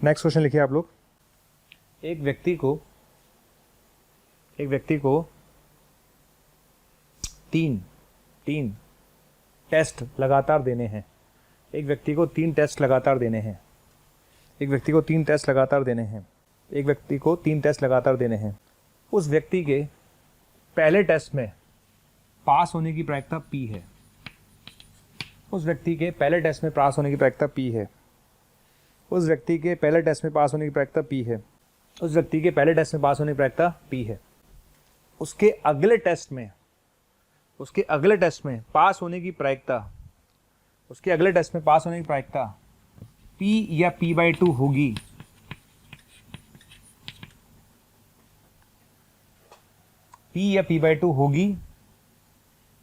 Next question लिखिए आप लोग। एक व्यक्ति को तीन टेस्ट लगातार देने हैं। एक व्यक्ति को तीन टेस्ट लगातार देने हैं। उस व्यक्ति के पहले टेस्ट में पास होने की प्रायिकता P है। उस व्यक्ति के पहले टेस्ट में पास होने की प्रायिकता P है। उसके अगले टेस्ट में पास होने की प्रायिकता P या P/2 होगी।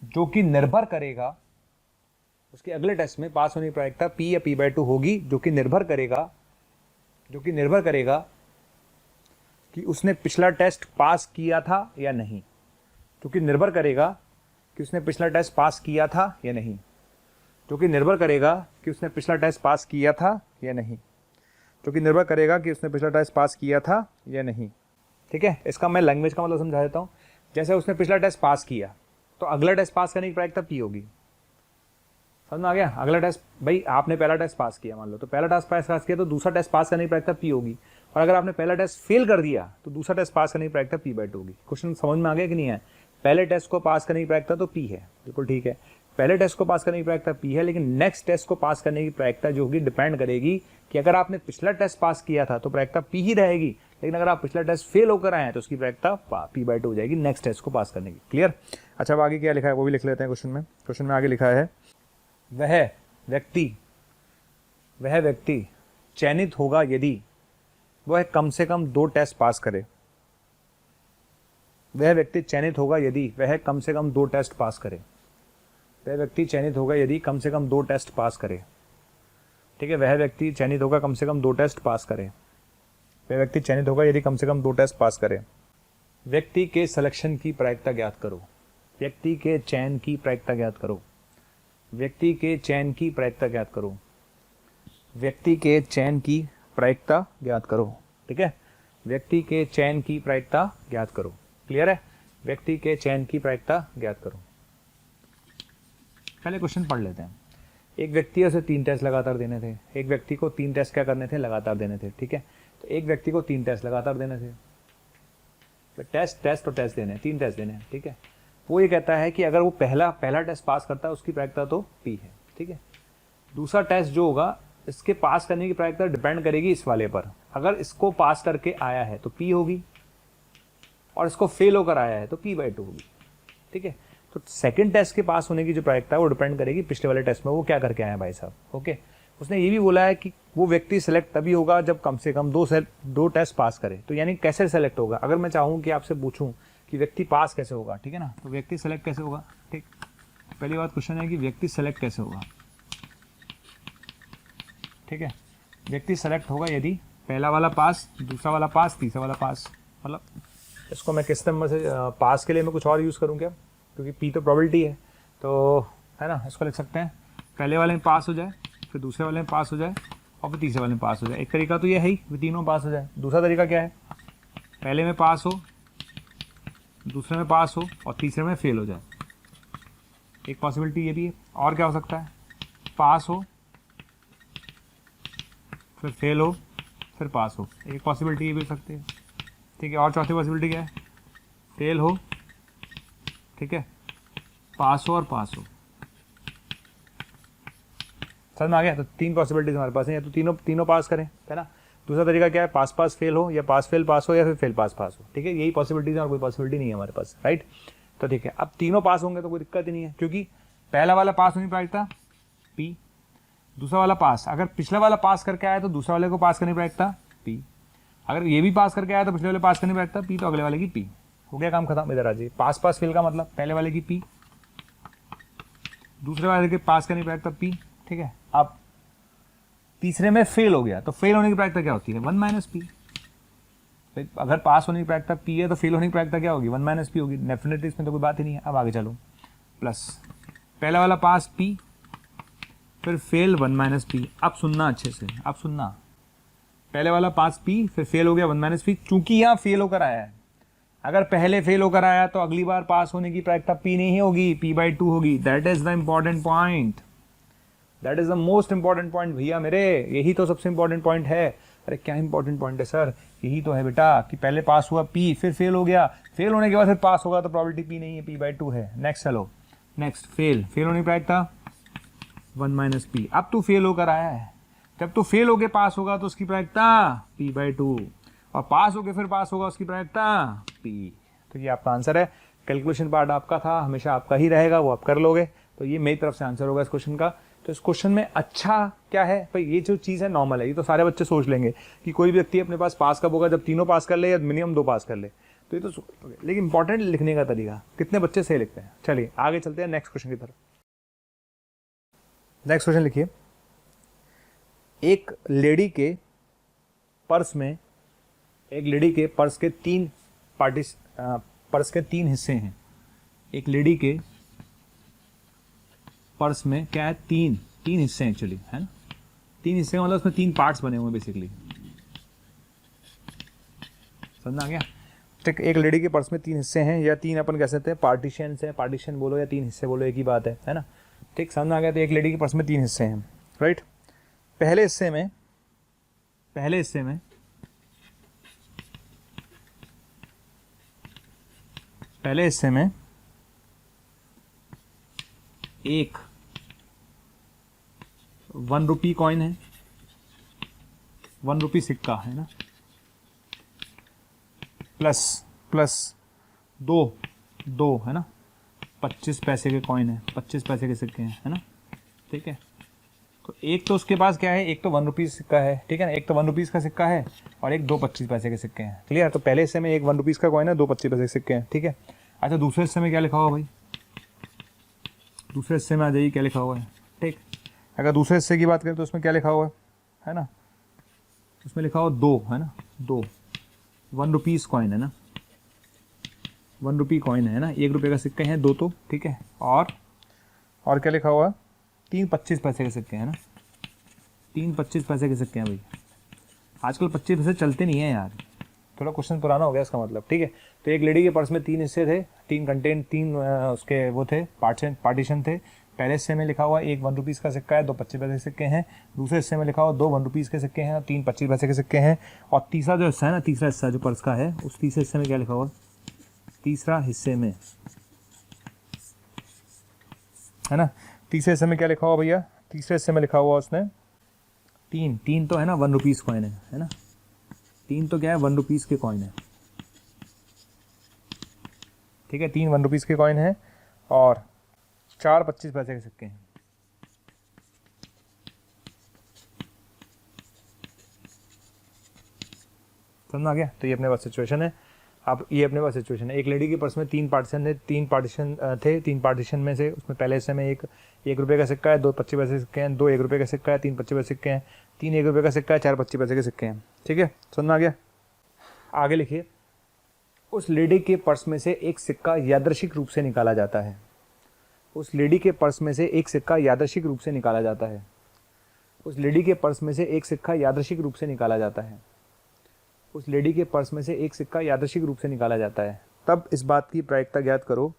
जो कि निर्भर करेगा, उसके अगले टेस्ट में पास होने की प्रायिकता P या P/2 होगी, जो कि निर्भर करेगा कि उसने पिछला टेस्ट पास किया था या नहीं। ठीक है, इसका मैं लैंग्वेज का मतलब समझा देता हूँ। जैसे उसने पिछला टेस्ट पास किया तो अगला टेस्ट पास करने की प्रायिकता P होगी। समझ में आ गया? अगला टेस्ट, भाई आपने पहला टेस्ट पास किया मान लो, तो पहला टेस्ट पास किया तो दूसरा टेस्ट पास करने की प्रायिकता P होगी। और अगर आपने पहला टेस्ट फेल कर दिया तो दूसरा टेस्ट पास करने की प्रायिकता P/2 होगी। क्वेश्चन समझ में आ गया कि नहीं है? पहले टेस्ट को पास करने की प्रायिकता तो P है, बिल्कुल ठीक है। पहले टेस्ट को पास करने की प्रायिकता P है, लेकिन नेक्स्ट टेस्ट को पास करने की प्रायिकता जो होगी डिपेंड करेगी कि अगर आपने पिछला टेस्ट पास किया था तो प्रायिकता P ही रहेगी, लेकिन अगर आप पिछला टेस्ट फेल होकर आए हैं तो उसकी प्रायिकता P/2 हो जाएगी नेक्स्ट टेस्ट को पास करने की। क्लियर? अच्छा, अब आगे क्या लिखा है वो भी लिख लेते हैं क्वेश्चन में आगे लिखा है, वह व्यक्ति चयनित होगा यदि वह कम से कम 2 टेस्ट पास करे। वह व्यक्ति चयनित होगा यदि वह कम से कम 2 टेस्ट पास करे। ठीक है, वह व्यक्ति चयनित होगा कम से कम 2 टेस्ट पास करे। व्यक्ति के सिलेक्शन की प्रायिकता ज्ञात करो। व्यक्ति के चयन की प्रायिकता ज्ञात करो। ठीक है, व्यक्ति के चयन की प्रायिकता ज्ञात करो। क्लियर है? व्यक्ति के चयन की प्रायिकता ज्ञात करो। पहले क्वेश्चन पढ़ लेते हैं। एक व्यक्ति है, उसे 3 टेस्ट लगातार देने थे। एक व्यक्ति को 3 टेस्ट क्या करने थे? लगातार देने थे। ठीक है, तो एक व्यक्ति को 3 टेस्ट लगातार देने थे। टेस्ट देने, 3 टेस्ट देने। ठीक है, वो ये कहता है कि अगर वो पहला टेस्ट पास करता है उसकी प्रायिकता तो P है। ठीक है, दूसरा टेस्ट जो होगा इसके पास करने की प्रायिकता डिपेंड करेगी इस वाले पर। अगर इसको पास करके आया है तो P होगी, और इसको फेल होकर आया है तो P/2 होगी। ठीक है, तो सेकंड टेस्ट के पास होने की जो प्रायिकता है वो डिपेंड करेगी पिछले वाले टेस्ट में वो क्या करके आए हैं भाई साहब। ओके, उसने ये भी बोला है कि वो व्यक्ति सेलेक्ट तभी होगा जब कम से कम 2 टेस्ट पास करे। तो यानी कैसे सेलेक्ट होगा? अगर मैं चाहूँ कि आपसे पूछूं कि व्यक्ति पास कैसे होगा, ठीक है ना, तो व्यक्ति सेलेक्ट कैसे होगा? ठीक, पहली बात क्वेश्चन है कि व्यक्ति सेलेक्ट कैसे होगा। ठीक है, व्यक्ति सेलेक्ट होगा यदि पहला वाला पास, दूसरा वाला पास, तीसरा वाला पास। मतलब इसको मैं किस नंबर से पास के लिए मैं कुछ और यूज़ करूँ क्या? क्योंकि P तो प्रोबेबिलिटी है, तो है ना, इसको लिख सकते हैं पहले वाले में पास हो जाए, फिर दूसरे वाले में पास हो जाए, और फिर तीसरे वाले में पास हो जाए। एक तरीका तो ये है ही, तीनों पास हो जाए। दूसरा तरीका क्या है? पहले में पास हो, दूसरे में पास हो, और तीसरे में फेल हो जाए। एक पॉसिबिलिटी ये भी है। और क्या हो सकता है? पास हो, फिर फेल हो, फिर पास हो। एक पॉसिबिलिटी ये भी हो सकती है। ठीक है, और चौथी पॉसिबिलिटी क्या है? फेल हो, ठीक है, पास हो और पास हो। समझ में आ गया? तो 3 पॉसिबिलिटीज हमारे पास है, या तो तीनों पास करें, है ना। दूसरा तरीका क्या है? पास फेल हो, या पास फेल पास हो, या फिर फेल पास हो। ठीक है, यही पॉसिबिलिटीज है और कोई पॉसिबिलिटी नहीं है हमारे पास, राइट। तो ठीक है, अब तीनों पास होंगे तो कोई दिक्कत ही नहीं है, क्योंकि पहला वाला पास होने की प्रायिकता P, दूसरा वाला पास, अगर पिछला वाला पास करके आया तो दूसरा वाले को पास करने की प्रायिकता P, अगर ये भी पास करके आया तो पिछले वाले पास करने की प्रायिकता P, तो अगले वाले की P। हो गया काम खत्म। इधर आ जाइए। पास फेल का मतलब पहले वाले की P, दूसरे वाले के पास करने की प्रायिकता P। ठीक है, अब तीसरे में फेल हो गया तो फेल होने की प्रायिकता क्या होती है? 1 - P। अगर पास होने की प्रायिकता P है तो फेल होने की प्रायिकता क्या होगी? 1 - P होगी। डेफिनेटली इसमें तो कोई बात ही नहीं है। अब आगे चलो, प्लस पहला वाला पास P, फिर फेल 1 माइनस P। अब सुनना अच्छे से, अब सुनना, पहले वाला पास P, फिर फेल हो गया 1 माइनस P। चूंकि यहाँ फेल होकर आया है, अगर पहले फेल होकर आया तो अगली बार पास होने की प्रायिकता P नहीं होगी, P/2 होगी। That is the important point, that is the most important point भैया मेरे, यही तो सबसे इंपॉर्टेंट पॉइंट है। अरे क्या इंपॉर्टेंट पॉइंट है सर? यही तो है बेटा कि पहले पास हुआ P, फिर फेल हो गया, फेल होने के बाद फिर पास होगा तो प्रोबेबिलिटी P नहीं है, P/2 है। नेक्स्ट चलो, नेक्स्ट फेल, फेल होने की प्रायिकता 1 माइनस P। अब तू फेल होकर आया है, जब तू फेल होके पास होगा तो उसकी प्रायिकता P/2, और पास होके फिर पास होगा उसकी प्रायिकता P। तो ये आपका आंसर है। कैलकुलेशन पार्ट आपका था, हमेशा आपका ही रहेगा, वो आप कर लोगे। तो ये मेरी तरफ से आंसर होगा इस क्वेश्चन का। तो इस क्वेश्चन में अच्छा क्या है भाई, ये जो चीज़ है नॉर्मल है, ये तो सारे बच्चे सोच लेंगे कि कोई भी व्यक्ति अपने पास पास कब होगा, जब तीनों पास कर ले या मिनिमम 2 पास कर ले, तो ये तो सोच लोगे। लेकिन इंपॉर्टेंट लिखने का तरीका, कितने बच्चे सही लिखते हैं। चलिए आगे चलते हैं नेक्स्ट क्वेश्चन की तरफ। नेक्स्ट क्वेश्चन लिखिए, एक लेडी के पर्स में, एक लेडी के पर्स के पर्स के 3 हिस्से हैं। एक लेडी के पर्स में क्या है, 3 हिस्से हैं एक्चुअली, है ना। 3 हिस्से मतलब उसमें 3 पार्ट्स बने हुए हैं बेसिकली, समझ आ गया। ठीक, एक लेडी के पर्स में 3 हिस्से हैं, या 3 अपन कह सकते हैं पार्टीशन है, पार्टीशन बोलो या 3 हिस्से बोलो, एक ही बात है ना। ठीक, समझ आ गया। तो एक लेडी के पर्स में 3 हिस्से हैं, राइट। पहले हिस्से में एक 1 रुपी कॉइन है, 1 रुपी सिक्का है ना, प्लस दो है ना 25 पैसे के कॉइन है, 25 पैसे के सिक्के हैं, है ना। ठीक है, तो एक तो उसके पास क्या है, एक तो 1 रुपीज़ सिक्का है, ठीक है ना, एक तो 1 रुपीज़ का सिक्का है और एक 2 25 पैसे के सिक्के हैं। क्लियर। तो पहले हिस्से में एक 1 रुपीज़ का कॉइन है, 2 25 पैसे के सिक्के हैं, ठीक है। अच्छा, दूसरे हिस्से में क्या लिखा हुआ भाई, दूसरे हिस्से में आ जाइए, क्या लिखा हुआ है। ठीक, अगर दूसरे हिस्से की बात करें तो उसमें क्या लिखा हुआ है ना, उसमें लिखा हुआ 2 है ना, 2 1 रुपीज़ कॉइन है ना, 1 रुपी कॉइन है ना, 1 रुपये का सिक्के हैं 2 तो, ठीक है। और क्या लिखा हुआ, 3 25 पैसे के सिक्के हैं ना, 3 25 पैसे के सिक्के हैं भाई। आजकल 25 पैसे चलते नहीं है यार, थोड़ा क्वेश्चन पुराना हो गया इसका मतलब, ठीक है। तो एक लेडी के पर्स में 3 हिस्से थे, 3 उसके वो थे, पार्टीशन थे। पहले हिस्से में लिखा हुआ एक 1 रुपीज़ का सिक्का है, 2 25 पैसे के सिक्के हैं। दूसरे हिस्से में लिखा हुआ 2 1 रुपीज़ के सिक्के हैं और 3 25 पैसे के सिक्के हैं। और तीसरा जो हिस्सा है ना, तीसरा हिस्सा जो पर्स का है, उस तीसरे हिस्से में क्या लिखा हुआ, तीसरा हिस्से में है ना, तीसरे हिस्से में क्या लिखा हुआ भैया, तीसरे हिस्से में लिखा हुआ उसने 3 तो है ना 1 रुपीज़ कॉइन है ना, 3 तो क्या है 1 रुपीज़ के कॉइन है, ठीक है। 3 1 रुपीज़ के कॉइन है और 4 25 पैसे के सिक्के हैं। समझ आ गया। तो ये अपने पास सिचुएशन है। अब ये अपने पास सिचुएशन है, एक लेडी के पर्स में 3 पार्टीशन थे, 3 पार्टीशन में से उसमें पहले हिस्से में एक 1 रुपये का सिक्का है, 2 25 पैसे के सिक्के हैं, 2 1 रुपये का सिक्का है, 3 25 पैसे सिक्के हैं, 3 1 रुपये का सिक्का है, 4 25 पैसे के सिक्के हैं, ठीक है। समझ आ गया। आगे लिखिए, उस लेडी के पर्स में से एक सिक्का यादृच्छिक रूप से निकाला जाता है। उस लेडी के पर्स में से एक सिक्का यादृच्छिक रूप से निकाला जाता है। उस लेडी के पर्स में से एक सिक्का यादृच्छिक रूप से निकाला जाता है। उस लेडी के पर्स में से एक सिक्का यादृच्छिक रूप से निकाला जाता है। तब इस बात की प्रायिकता ज्ञात करो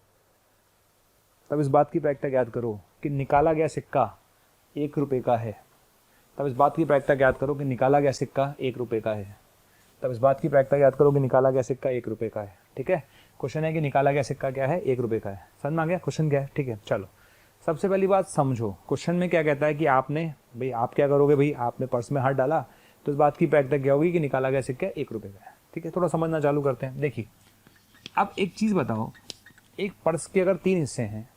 कि निकाला गया सिक्का 1 रुपये का है। तब इस बात की प्रायिकता ज्ञात करो कि निकाला गया सिक्का 1 रुपये का है। तब इस बात की प्रायिकता ज्ञात करो कि निकाला गया सिक्का 1 रुपये का है, ठीक है। क्वेश्चन है कि निकाला गया सिक्का क्या है, 1 रुपये का है। समझ में आ गया क्वेश्चन क्या है, ठीक है। चलो, सबसे पहली बात समझो, क्वेश्चन में क्या कहता है कि आपने भाई आप क्या करोगे, भाई आपने पर्स में हाथ डाला तो इस बात की प्रायिकता क्या होगी कि निकाला गया सिक्का 1 रुपये का है, ठीक है। थोड़ा समझना चालू करते हैं। देखिए, अब एक चीज़ बताओ, एक पर्स के अगर 3 हिस्से हैं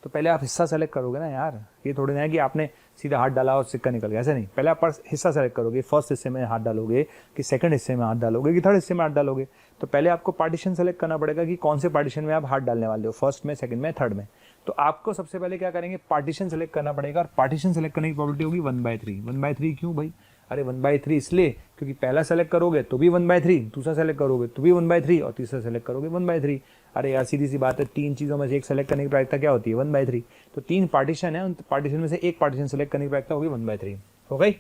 तो पहले आप हिस्सा सेलेक्ट करोगे ना यार। ये थोड़ी ना है कि आपने सीधा हाथ डाला और सिक्का निकल गया, ऐसा नहीं। पहले आप हिस्सा सेलेक्ट करोगे, फर्स्ट हिस्से में हाथ डालोगे कि सेकंड हिस्से में हाथ डालोगे कि थर्ड हिस्से में हाथ डालोगे। तो पहले आपको पार्टीशन सेलेक्ट करना पड़ेगा कि कौन से पार्टीशन में आप हाथ डालने वाले हो, फर्स्ट में, सेकंड में, थर्ड में। तो आपको सबसे पहले क्या करेंगे, पार्टीशन सेलेक्ट करना पड़ेगा। और पार्टीशन सेलेक्ट करने की प्रोबेबिलिटी होगी 1/3। 1/3 क्यों भाई, अरे 1/3 इसलिए क्योंकि पहला सेलेक्ट करोगे तो भी 1/3, दूसरा सेलेक्ट करोगे तो भी 1/3 और तीसरा सेलेक्ट करोगे 1/3। अरे यार सीधी सी बात है, 3 चीज़ों में से एक सेलेक्ट करने की प्रायिकता क्या होती है 1/3। तो 3 पार्टीशन है, उन पार्टीशन में से एक पार्टीशन सेलेक्ट करने की प्रायिकता होगी 1/3। हो गई,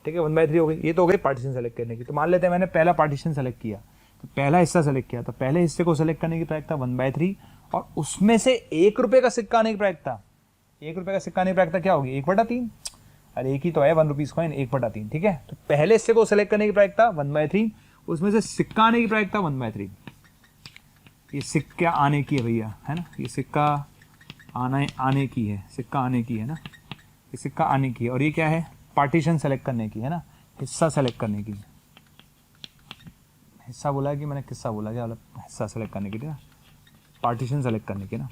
ठीक है 1/3 हो गई। ये तो हो गई पार्टीशन सेलेक्ट करने की। तो मान लेते हैं मैंने पहला पार्टीशन सेलेक्ट किया, तो पहला हिस्सा सेलेक्ट किया, तो पहले हिस्से को सेलेक्ट करने की प्रायिकता 1/3 और उसमें से 1 रुपये का सिक्का आने की प्रायिकता, 1 रुपये का सिक्का आने की प्रायिकता क्या होगी 1/3। अरे एक ही तो है 1 रुपीज़ कॉइन 1/3, ठीक है। तो पहले हिस्से को सेलेक्ट करने की प्रायिकता 1/3, उसमें से सिक्का आने की प्रायिकता 1/3। ये सिक्का आने की है भैया, है ना, ये सिक्का आने की है, सिक्का आने की है ना, ये सिक्का आने की है। और ये क्या है पार्टीशन सेलेक्ट करने की है ना, हिस्सा सेलेक्ट करने की। हिस्सा बोला कि मैंने किस्सा बोला, क्या बोला, हिस्सा सेलेक्ट करने की, ठीक है, पार्टीशन सेलेक्ट करने की ना।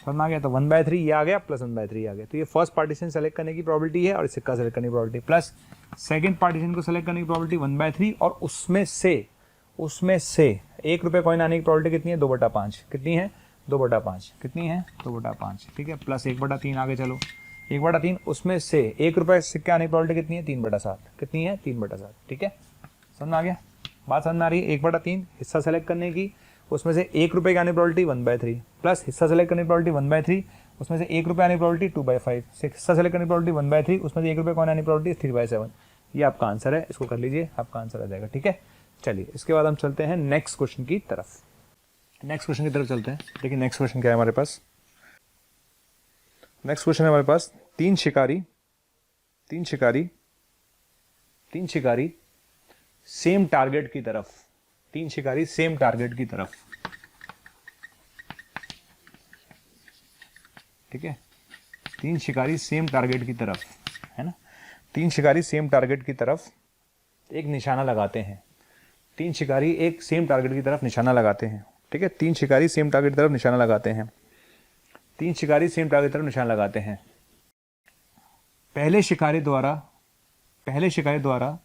समझ आ गया। तो 1/3 ये आ गया प्लस 1/3 आ गया। तो ये फर्स्ट पार्टीशन सेलेक्ट करने की प्रोबेबिलिटी है और सिक्का सेलेक्ट करने की प्रोबेबिलिटी, प्लस सेकंड पार्टीशन को सेलेक्ट करने की प्रोबेबिलिटी 1/3 और उसमें से 1 रुपये कॉइन आने की प्रोबेबिलिटी कितनी है 2/5। कितनी है 2/5, कितनी है 2/5, ठीक है, प्लस 1/3 आगे चलो 1/3, उसमें से 1 रुपये सिक्के आने की प्रोबेबिलिटी कितनी है 3/7। कितनी है 3/7, ठीक है। समझ आ गया, बात समझ आ रही है। 1/3 हिस्सा सेलेक्ट करने की, उसमें से 1 रुपये की आने की प्रोबेबिलिटी 1/3, प्लस हिस्सा सेलेक्ट करने की प्रोबेबिलिटी 1/3, उसमें से 1 रुपये आने की प्रोबेबिलिटी 2/5, हिस्सा सेलेक्ट करने की प्रोबेबिलिटी 1/3, उसमें से 1 रुपये कौन आने की प्रोबेबिलिटी 3/7। ये आपका आंसर है, इसको कर लीजिए, आपका आंसर आ जाएगा, ठीक है। चलिए इसके बाद हम चलते हैं नेक्स्ट क्वेश्चन की तरफ। नेक्स्ट क्वेश्चन की तरफ चलते हैं। देखिए नेक्स्ट क्वेश्चन क्या है हमारे पास। नेक्स्ट क्वेश्चन है हमारे पास, तीन शिकारी सेम टारगेट की तरफ, 3 शिकारी सेम टारगेट की तरफ, ठीक है, 3 शिकारी सेम टारगेट की तरफ, है ना, 3 शिकारी सेम टारगेट की तरफ एक निशाना लगाते हैं। 3 शिकारी एक सेम टारगेट की तरफ निशाना लगाते हैं, ठीक है, 3 शिकारी सेम टारगेट की तरफ निशाना लगाते हैं, 3 शिकारी सेम टारगेट की तरफ निशाना लगाते हैं। पहले शिकारी द्वारा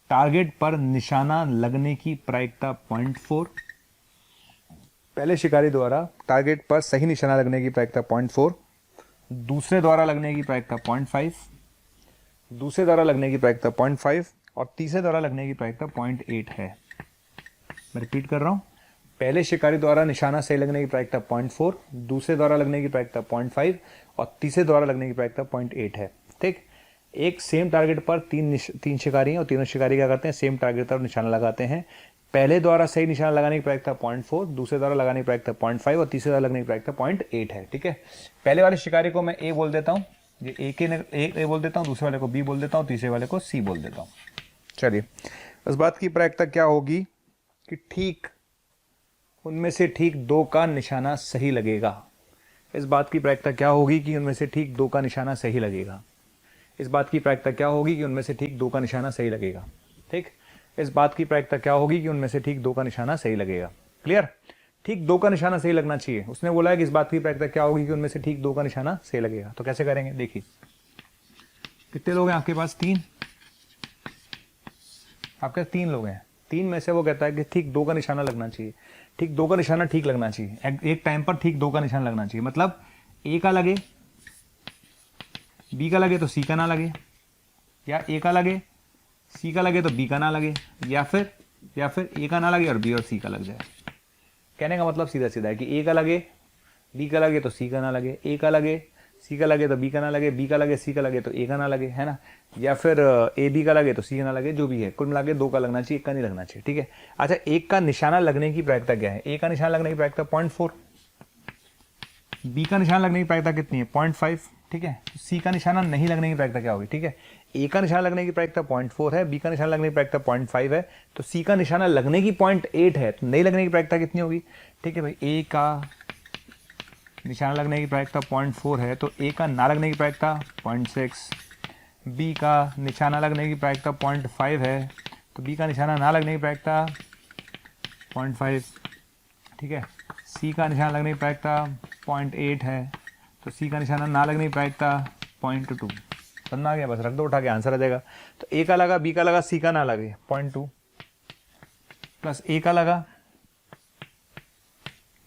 टारगेट पर निशाना लगने की प्रायिकता 0.4, पहले शिकारी द्वारा टारगेट पर सही निशाना लगने की प्रायिकता 0.4, दूसरे द्वारा लगने की प्रायिकता 0.5, दूसरे द्वारा लगने की प्रायिकता 0.5 और तीसरे द्वारा लगने की प्रायिकता 0.8 है। मैं रिपीट कर रहा हूं, पहले शिकारी द्वारा निशाना सही लगने की प्रायिकता 0.4, दूसरे द्वारा लगने की प्रायिकता 0.5 और तीसरे द्वारा लगने की प्रायिकता 0.8 है, ठीक। एक सेम टारगेट पर तीन शिकारी हैं और तीनों शिकारी क्या करते हैं सेम टारगेट पर निशाना लगाते हैं। पहले द्वारा सही निशाना लगाने की प्रायिकता 0.4, दूसरे द्वारा लगाने की प्रायिकता 0.5 और तीसरे द्वारा लगने की प्रायिकता 0.8 है, ठीक है। पहले वाले शिकारी को मैं ए बोल देता हूँ, ये ए बोल देता हूँ, दूसरे वाले को बी बोल देता हूँ, तीसरे वाले को सी बोल देता हूँ। चलिए इस बात की प्रायिकता क्या होगी कि ठीक उनमें से ठीक 2 का निशाना सही लगेगा। इस बात की प्रायिकता क्या होगी कि उनमें से ठीक 2 का निशाना सही लगेगा। इस बात की प्रायिकता क्या होगी कि उनमें से ठीक 2 का निशाना सही लगेगा, ठीक। इस बात की प्रायिकता क्या होगी कि उनमें से ठीक 2 का निशाना सही लगेगा। क्लियर, ठीक 2 का निशाना सही लगना चाहिए। उसने बोला है कि इस बात की प्रायिकता क्या होगी कि उनमें से ठीक 2 का निशाना सही लगेगा। तो कैसे करेंगे, देखिए कितने लोग हैं आपके पास, 3, आपके पास 3 लोग हैं। 3 में से वो कहता है कि ठीक 2 का निशाना लगना चाहिए, ठीक 2 का निशाना ठीक लगना चाहिए, एक टाइम पर ठीक 2 का निशाना लगना चाहिए। मतलब ए का लगे, बी का लगे तो सी का ना लगे, या ए का लगे सी का लगे तो बी का ना लगे, या फिर ए का ना लगे और बी और सी का लग जाए। कहने का मतलब सीधा सीधा है कि ए का लगे बी का लगे तो सी का ना लगे, ए का लगे सी का लगे तो बी का ना लगे, बी का लगे सी का लगे तो ए का ना लगे, है ना, या फिर ए बी का लगे तो सी का ना लगे, जो भी है कुल मिला के 2 का लगना चाहिए, 1 का नहीं लगना चाहिए, ठीक है। अच्छा, एक का निशाना लगने की प्रायिकता क्या है, ए का निशाना लगने की प्रायिकता 0.4, बी का निशाना लगने की प्रायिकता कितनी है 0.5, ठीक है। तो सी का निशाना नहीं लगने की प्रायिकता क्या होगी, ठीक है, ए का निशाना लगने की प्रायिकता 0.4 है, बी का निशाना लगने की प्रायिकता 0.5 है, तो सी का निशाना लगने की 0.8 है, तो नहीं लगने की प्रायिकता कितनी होगी, ठीक है भाई। ए का निशाना लगने की प्रायिकता 0.4 है, तो ए का ना लगने की प्रायिकता 0.6, बी का निशाना लगने की प्रायिकता 0.5 है, तो बी का निशाना ना लगने की प्रायिकता 0.5, ठीक है। सी का निशाना लगने की प्रायिकता 0.8 है, तो सी का निशाना ना लगने की प्रायिकता 0.2। समझ आ गया, बस रख दो, उठा के आंसर आ जाएगा। तो ए का लगा, बी का लगा, सी का ना लगे 0.2, प्लस ए का लगा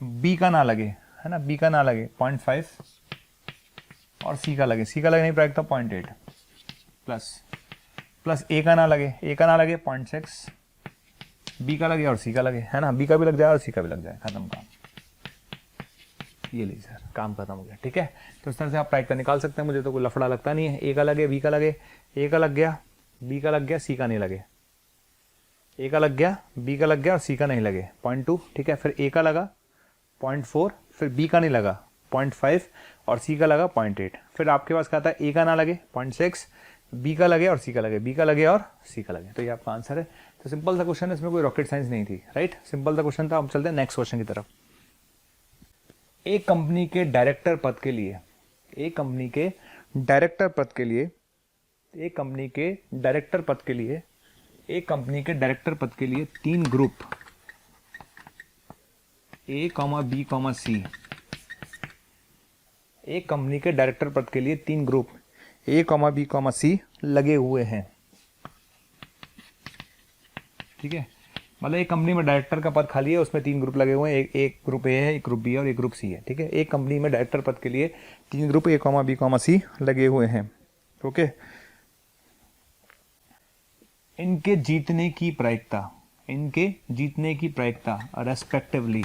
बी का ना लगे, है ना, बी का ना लगे 0.5 और सी का लगने की प्रायिकता 0.8, प्लस ए का ना लगे 0.6 बी का लगे और सी का लगे, है ना, बी का भी लग जाए और सी का भी लग जाए, खत्म काम। ये लीजिए सर, काम खत्म हो गया। ठीक है, तो इस तरह से आप प्रायिकता निकाल सकते हैं, मुझे तो कोई लफड़ा लगता नहीं है। ए का लगे, बी का लगे, ए का लग गया, बी का लग गया, सी का नहीं लगे, ए का लग गया, बी का लग गया और सी का नहीं लगे, 0.2। ठीक है, फिर ए का लगा 0.4, फिर बी का नहीं लगा 0.5 और सी का लगा 0.8। फिर आपके पास क्या था, ए का ना लगे 0.6, बी का लगे और सी का लगे, बी का लगे और सी का लगे, तो ये आपका आंसर है। तो सिंपल सा क्वेश्चन है, इसमें कोई रॉकेट साइंस नहीं थी, राइट, सिंपल सा क्वेश्चन था। हम चलते हैं नेक्स्ट क्वेश्चन की तरफ। एक कंपनी के डायरेक्टर पद के लिए, एक कंपनी के डायरेक्टर पद के लिए, एक कंपनी के डायरेक्टर पद के लिए, एक कंपनी के डायरेक्टर पद के लिए 3 ग्रुप ए, बी, सी, एक कंपनी के डायरेक्टर पद के लिए 3 ग्रुप ए, बी, सी लगे हुए हैं। ठीक है, मतलब एक कंपनी में डायरेक्टर का पद खाली है, उसमें 3 ग्रुप लगे हुए हैं, एक ग्रुप ए है, एक ग्रुप बी है और एक ग्रुप सी है। ठीक है, एक कंपनी में डायरेक्टर पद के लिए 3 ग्रुप ए, बी, सी लगे हुए हैं। ओके, इनके जीतने की प्रायिकता, इनके जीतने की प्रायिकता रेस्पेक्टिवली,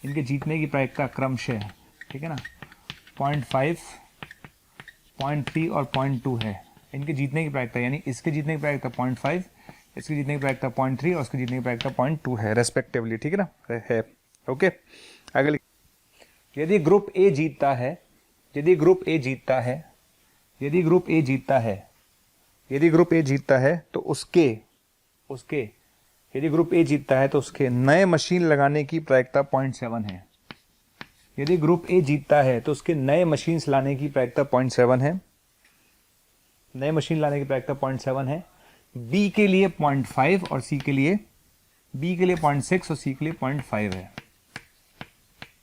इनके जीतने की प्रायिकता क्रमशः, ठीक है ना, 0.5, 0.3 और 0.2 है। इनके जीतने की प्रायिकता, यानी इसके जीतने की प्रायिकता 0.5, इसकी जीतने की प्रायिकता 0.3 और इसकी जीतने की प्रायिकता 0.2 है रेस्पेक्टिवली। ठीक है ना, है। ओके, अगली, यदि ग्रुप ए जीतता है, यदि ग्रुप ए जीतता है, यदि ग्रुप ए जीतता है, यदि ग्रुप ए जीतता है तो उसके यदि ग्रुप ए जीतता है तो उसके नए मशीन लगाने की प्रायिकता 0.7 है। यदि ग्रुप ए जीतता है तो उसके नए मशीन लाने की प्रायिकता 0.7 है, नए मशीन लाने की प्रायिकता 0.7 है। बी के लिए 0.5 और सी के लिए, बी के लिए 0.6 और सी के लिए 0.5 है।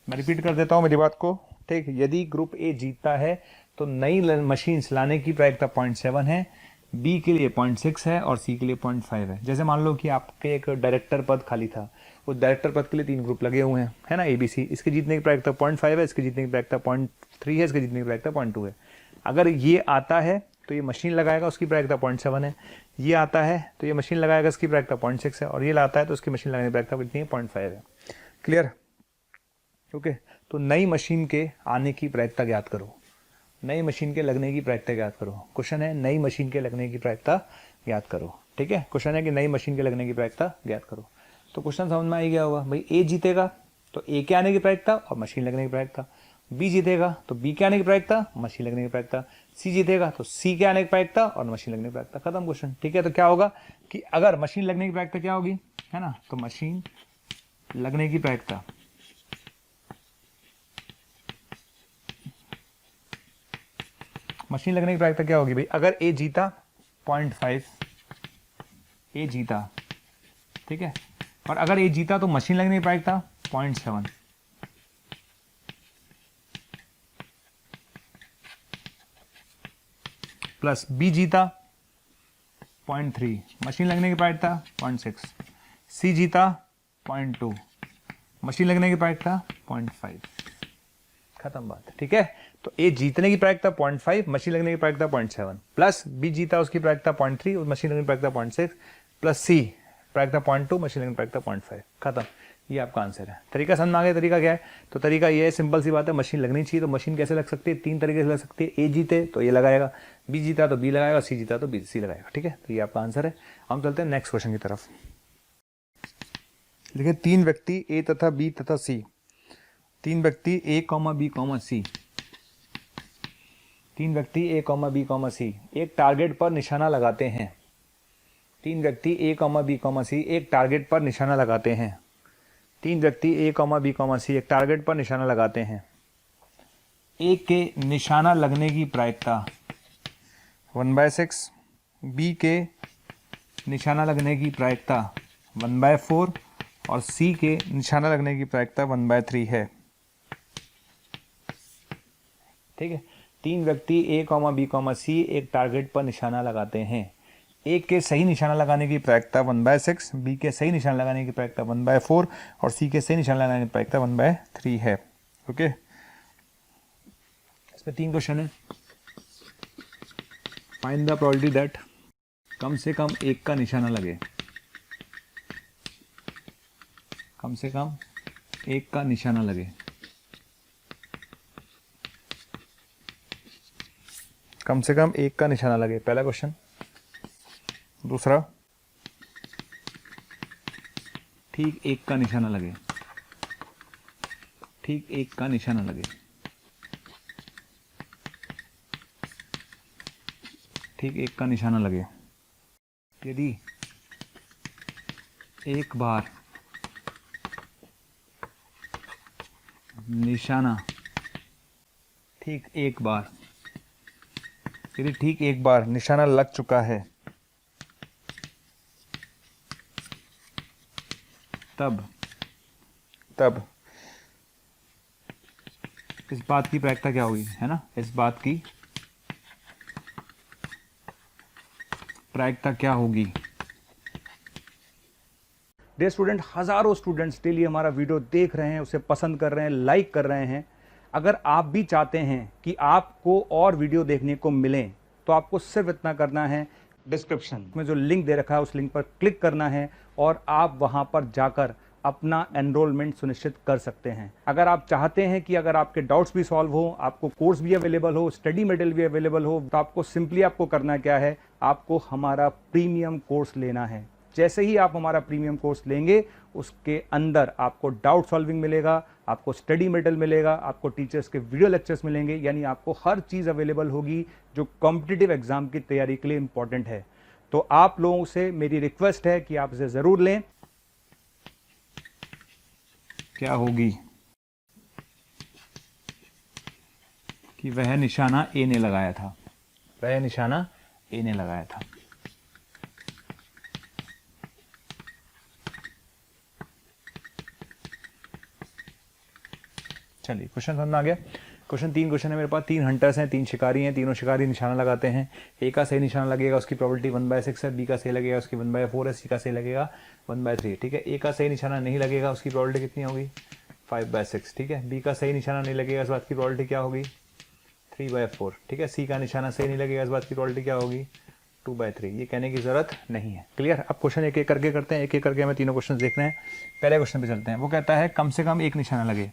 मैं रिपीट कर देता हूं मेरी बात को, ठीक, यदि ग्रुप ए जीतता है तो नई मशीन लाने की प्रायिकता 0.7 है, बी के लिए 0.6 है और सी के लिए 0.5 है। जैसे मान लो कि आपके एक डायरेक्टर पद खाली था, उस डायरेक्टर पद के लिए 3 ग्रुप लगे हुए हैं, है ना, ABC, इसके जीतने की प्रायिकता 0.5 है, इसके जीतने की प्रायिकता 0.3 है, इसके जीतने की प्रायिकता 0.2 है। अगर ये आता है तो ये मशीन लगाएगा, उसकी प्रायिकता 0.7 है। ये आता है तो ये मशीन लगाएगा, इसकी प्रायिकता 0.6 है, और ये लाता है तो उसकी मशीन लगाने की प्रायिकता कितनी है, 0.5 है। क्लियर? ओके, तो नई मशीन के आने की प्रायिकता ज्ञात करो, नई मशीन के लगने की प्रायिकता ज्ञात करो। क्वेश्चन है नई मशीन के लगने की प्रायिकता ज्ञात करो। ठीक है, क्वेश्चन है कि नई मशीन के लगने की प्रायिकता ज्ञात करो। तो क्वेश्चन समझ में आ गया होगा भाई, ए जीतेगा तो ए के आने की प्रायिकता और मशीन लगने की प्रायिकता, बी जीतेगा तो बी के आने की प्रायिकता, मशीन लगने की प्रायिकता, सी जीतेगा तो सी के आने की प्रायिकता और मशीन लगने की प्रायिकता, खत्म क्वेश्चन। ठीक है, तो क्या होगा कि अगर मशीन लगने की प्रायिकता क्या होगी, है ना, तो मशीन लगने की प्रायिकता, मशीन लगने की प्रायिकता क्या होगी भाई, अगर ए जीता 0.5, ए जीता, ठीक है, और अगर ए जीता तो मशीन लगने की प्रायिकता 0.7, प्लस बी जीता 0.3, मशीन लगने की प्रायिकता 0.6, सी जीता 0.2, मशीन लगने की प्रायिकता 0.5, खत्म बात। ठीक है, तो ए जीतने की प्रायिकता 0.5, मशीन लगने की प्रायिकता 0.7, प्लस बी जीता उसकी प्रायिकता 0.3, मशीन लगने की प्रायिकता 0.6, प्लस सी प्रायिकता 0.2, मशीन लगने की प्रायिकता 0.5, खत्म। ये आपका आंसर है। तरीका समझ में आ गया, तरीका क्या है, तो तरीका ये है, सिंपल सी बात है, मशीन लगनी चाहिए। तो मशीन कैसे लग सकती है, 3 तरीके से लग सकती है। ए जीते तो ए लगाएगा, बी जीता तो बी लगाएगा, सी जीता तो सी लगाएगा। ठीक है, तो ये आपका आंसर है। हम चलते हैं नेक्स्ट क्वेश्चन की तरफ। देखिए, 3 व्यक्ति ए तथा बी तथा सी, 3 व्यक्ति ए, बी, सी, 3 व्यक्ति ए, बी, सी एक टारगेट पर निशाना लगाते हैं। 3 व्यक्ति ए, बी, सी एक टारगेट पर निशाना लगाते हैं। 3 व्यक्ति ए, बी, सी एक टारगेट पर निशाना लगाते हैं। ए के निशाना लगने की प्रायिकता 1/6, बी के निशाना लगने की प्रायिकता 1/4 और सी के निशाना लगने की प्रायिकता 1/3 है। ठीक है, 3 व्यक्ति ए, बी, सी एक टारगेट पर निशाना लगाते हैं। ए के सही निशाना लगाने की प्रायिकता 1/6, बी के सही निशाना लगाने की प्रायिकता 1/4 और सी के सही निशाना लगाने की प्रायिकता 1/3 है। ओके, इसमें 3 क्वेश्चन है। फाइंड द प्रोबेबिलिटी दैट, कम से कम एक का निशाना लगे, कम से कम एक का निशाना लगे, कम से कम एक का निशाना लगे, पहला क्वेश्चन। दूसरा, ठीक एक का निशाना लगे, ठीक एक का निशाना लगे, ठीक एक का निशाना लगे। यदि एक बार निशाना, ठीक एक बार, यदि ठीक एक बार निशाना लग चुका है, तब इस बात की प्रायिकता क्या होगी, है ना, इस बात की प्रायिकता क्या होगी। डियर स्टूडेंट, हजारों स्टूडेंट्स डेली हमारा वीडियो देख रहे हैं, उसे पसंद कर रहे हैं, लाइक कर रहे हैं। अगर आप भी चाहते हैं कि आपको और वीडियो देखने को मिलें, तो आपको सिर्फ इतना करना है, डिस्क्रिप्शन में जो लिंक दे रखा है उस लिंक पर क्लिक करना है और आप वहां पर जाकर अपना एनरोलमेंट सुनिश्चित कर सकते हैं। अगर आप चाहते हैं कि अगर आपके डाउट्स भी सॉल्व हो, आपको कोर्स भी अवेलेबल हो, स्टडी मटेरियल भी अवेलेबल हो, तो आपको सिंपली आपको करना क्या है, आपको हमारा प्रीमियम कोर्स लेना है। जैसे ही आप हमारा प्रीमियम कोर्स लेंगे, उसके अंदर आपको डाउट सॉल्विंग मिलेगा, आपको स्टडी मटेरियल मिलेगा, आपको टीचर्स के वीडियो लेक्चर्स मिलेंगे, यानी आपको हर चीज़ अवेलेबल होगी जो कॉम्पिटिटिव एग्जाम की तैयारी के लिए इंपॉर्टेंट है। तो आप लोगों से मेरी रिक्वेस्ट है कि आप इसे ज़रूर लें। क्या होगी कि वह निशाना ए ने लगाया था, वह निशाना ए ने लगाया था। चलिए क्वेश्चन समझ में आ गया। क्वेश्चन 3 क्वेश्चन है मेरे पास, 3 हंटर्स हैं, 3 शिकारी हैं, तीनों शिकारी निशाना लगाते हैं। ए का सही निशाना लगेगा, उसकी प्रोबेबिलिटी 1/6 है। बी का सही लगेगा, उसकी 1/4 है। सी का सही लगेगा 1/3। ठीक है, ए का सही निशाना नहीं लगेगा, उसकी प्रोबेबिलिटी कितनी होगी, 5/6। ठीक है, बी का सही निशाना नहीं लगेगा, इस बात की प्रोबेबिलिटी क्या होगी, 3/4। ठीक है, सी का निशाना सही नहीं लगेगा, इस बात की प्रोबेबिलिटी क्या होगी, 2/3। ये कहने की जरूरत नहीं है। क्लियर। अब क्वेश्चन एक एक करके करते हैं, एक एक करके हमें तीनों क्वेश्चन देख रहे हैं। पहले क्वेश्चन पे चलते हैं। वो कहता है कम से कम एक निशाना लगे।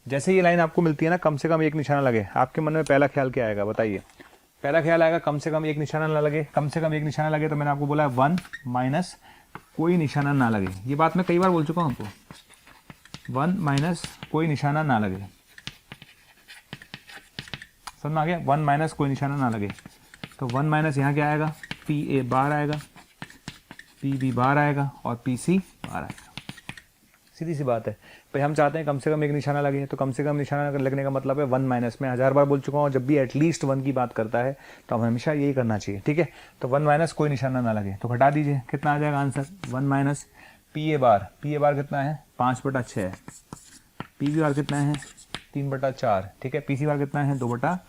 जैसे ये लाइन आपको मिलती है ना, कम से कम एक निशाना लगे, आपके मन में पहला ख्याल क्या आएगा, बताइए। पहला ख्याल आएगा कम से कम एक निशाना ना लगे। कम से कम एक निशाना लगे तो मैंने आपको बोला है 1 माइनस कोई निशाना ना लगे। ये बात मैं कई बार बोल चुका हूं आपको, 1 माइनस कोई निशाना ना लगे। समझ में आ गया, 1 माइनस कोई निशाना ना लगे। तो 1 माइनस यहाँ क्या आएगा, पी ए बार आएगा, पी बी बार आएगा और पी सी बार आएगा। सीधी सी बात है भाई, हम चाहते हैं कम से कम एक निशाना लगे। तो कम से कम निशाना लगने का मतलब है 1 माइनस। मैं 1000 बार बोल चुका हूँ, जब भी एटलीस्ट 1 की बात करता है तो हमें हमेशा यही करना चाहिए। ठीक है, तो 1 माइनस कोई निशाना ना लगे, तो घटा दीजिए, कितना आ जाएगा answer, 1 minus P A bar. P A bar कितना है, 5/6 है। पी बी बार कितना है, 3/4। ठीक है, पी सी बार कितना है, 2/3।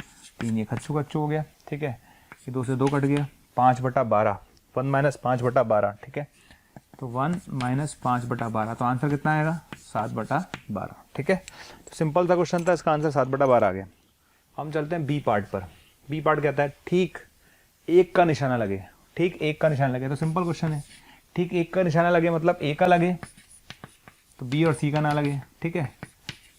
ये खच्चू खच्चू हो गया। ठीक है, ये 2 से 2 कट गया, 5/12। 1 माइनस 5/12। ठीक है, तो 1 माइनस 5/12, तो आंसर कितना आएगा, 7/12। ठीक है, तो सिंपल सा क्वेश्चन था, इसका आंसर 7/12 आ गया। हम चलते हैं बी पार्ट पर। बी पार्ट कहता है ठीक एक का निशाना लगे। ठीक एक का निशाना लगे, तो सिंपल क्वेश्चन है, ठीक एक का निशाना लगे मतलब ए का लगे तो बी और सी का ना लगे। ठीक है,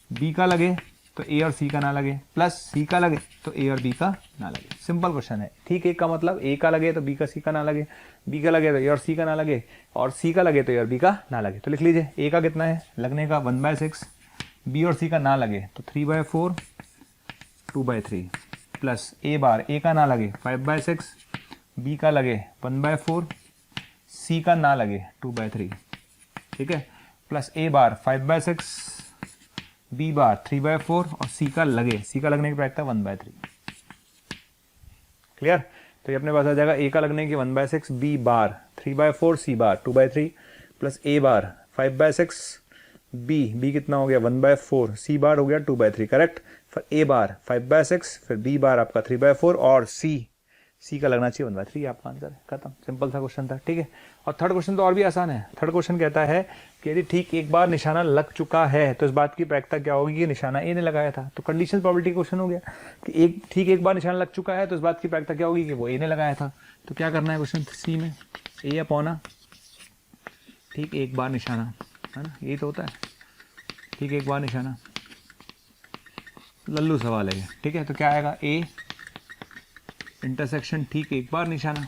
बी का लगे तो ए और सी का ना लगे, प्लस सी का लगे तो ए और बी का ना लगे। सिंपल क्वेश्चन है। ठीक एक का मतलब ए का लगे तो बी का सी का ना लगे, बी का लगे तो ए और सी का ना लगे, और सी का लगे तो ए और बी का ना लगे। तो लिख लीजिए, ए का कितना है लगने का 1/6, बी और सी का ना लगे तो 3/4, 2/3, प्लस ए बार, ए का ना लगे 5/6, बी का लगे 1/4, सी का ना लगे 2/3। ठीक है, plus A bar 5/6, B bar 3/4 और सी का लगे, सी का लगने की प्रायिकता 1/3। क्लियर। तो ये अपने पास आ जाएगा, ए का लगने की 1/6, B bar 3/4, C bar 2/3, plus A bar 5/6, B कितना हो गया 1/4, सी बार हो गया 2/3। करेक्ट। फिर ए बार 5/6, फिर बी बार आपका 3/4 और सी का लगना चाहिए 1/3। आपका आंसर है, खत्म। सिंपल सा क्वेश्चन था। ठीक है, और थर्ड क्वेश्चन तो और भी आसान है। थर्ड क्वेश्चन कहता है कि यदि ठीक एक बार निशाना लग चुका है तो इस बात की प्रायिकता क्या होगी कि निशाना ए ने लगाया था। तो कंडीशनल प्रोबेबिलिटी क्वेश्चन हो गया कि ठीक एक बार निशाना लग चुका है तो इस बात की प्रायिकता क्या होगी कि वो ए ने लगाया था। तो क्या करना है क्वेश्चन सी में, ए अपॉन ठीक एक बार निशाना, है ना, यही तो होता है। ठीक है, एक बार निशाना, लल्लू सवाल है ये, ठीक है। तो क्या आएगा, ए इंटरसेक्शन ठीक एक बार निशाना,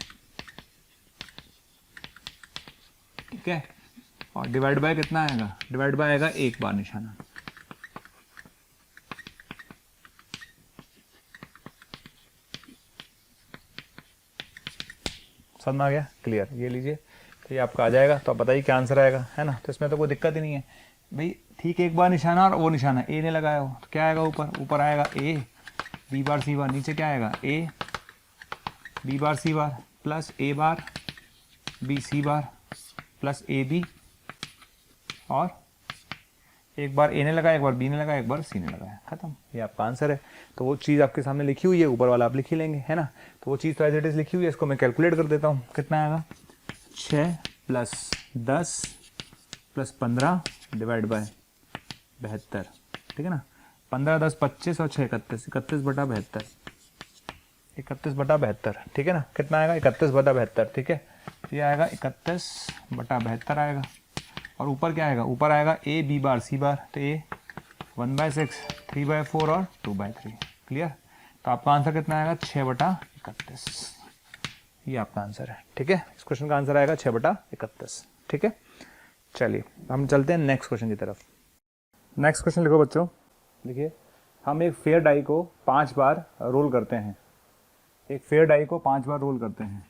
ठीक है, और डिवाइड बाय कितना आएगा, डिवाइड बाय आएगा एक बार निशाना। समझ में आ गया, क्लियर। ये लीजिए, तो ये आपका आ जाएगा, तो आप बताइए क्या आंसर आएगा, है ना। तो इसमें तो कोई दिक्कत ही नहीं है भाई, ठीक एक बार निशाना और वो निशाना ए ने लगाया हो, तो क्या आएगा, ऊपर आएगा ए बी बार सी बार, नीचे क्या आएगा, A B bar C bar plus A bar B C bar plus A B, और एक बार ए ने लगाया, एक बार बी ने लगाया, एक बार सी ने लगाया, खत्म। ये आपका आंसर है। तो वो चीज़ आपके सामने लिखी हुई है, ऊपर वाला आप लिख ही लेंगे, है ना। तो वो चीज़ तो एज इट इज़ लिखी हुई है, इसको मैं कैलकुलेट कर देता हूँ, कितना आएगा, 6 + 10 + 15 डिवाइड बाय 72, ठीक है ना। 15 10 25 और 6 31, 31/72, 31/72, ठीक है ना। कितना आएगा, 31/72, ठीक है। ये आएगा 31/72 आएगा, और ऊपर क्या आएगा, ऊपर आएगा ए बी बार सी बार, तो ए 1/6, 3/4 और 2/3, क्लियर। तो आपका आंसर कितना आएगा, 6/31, ये आपका आंसर है, ठीक है। इस क्वेश्चन का आंसर आएगा 6/31, ठीक है। चलिए हम चलते हैं नेक्स्ट क्वेश्चन की तरफ। नेक्स्ट क्वेश्चन लिखो बच्चों, देखिए, हम एक फेयर डाई को 5 बार रोल करते हैं, एक फेयर डाई को 5 बार रोल करते हैं,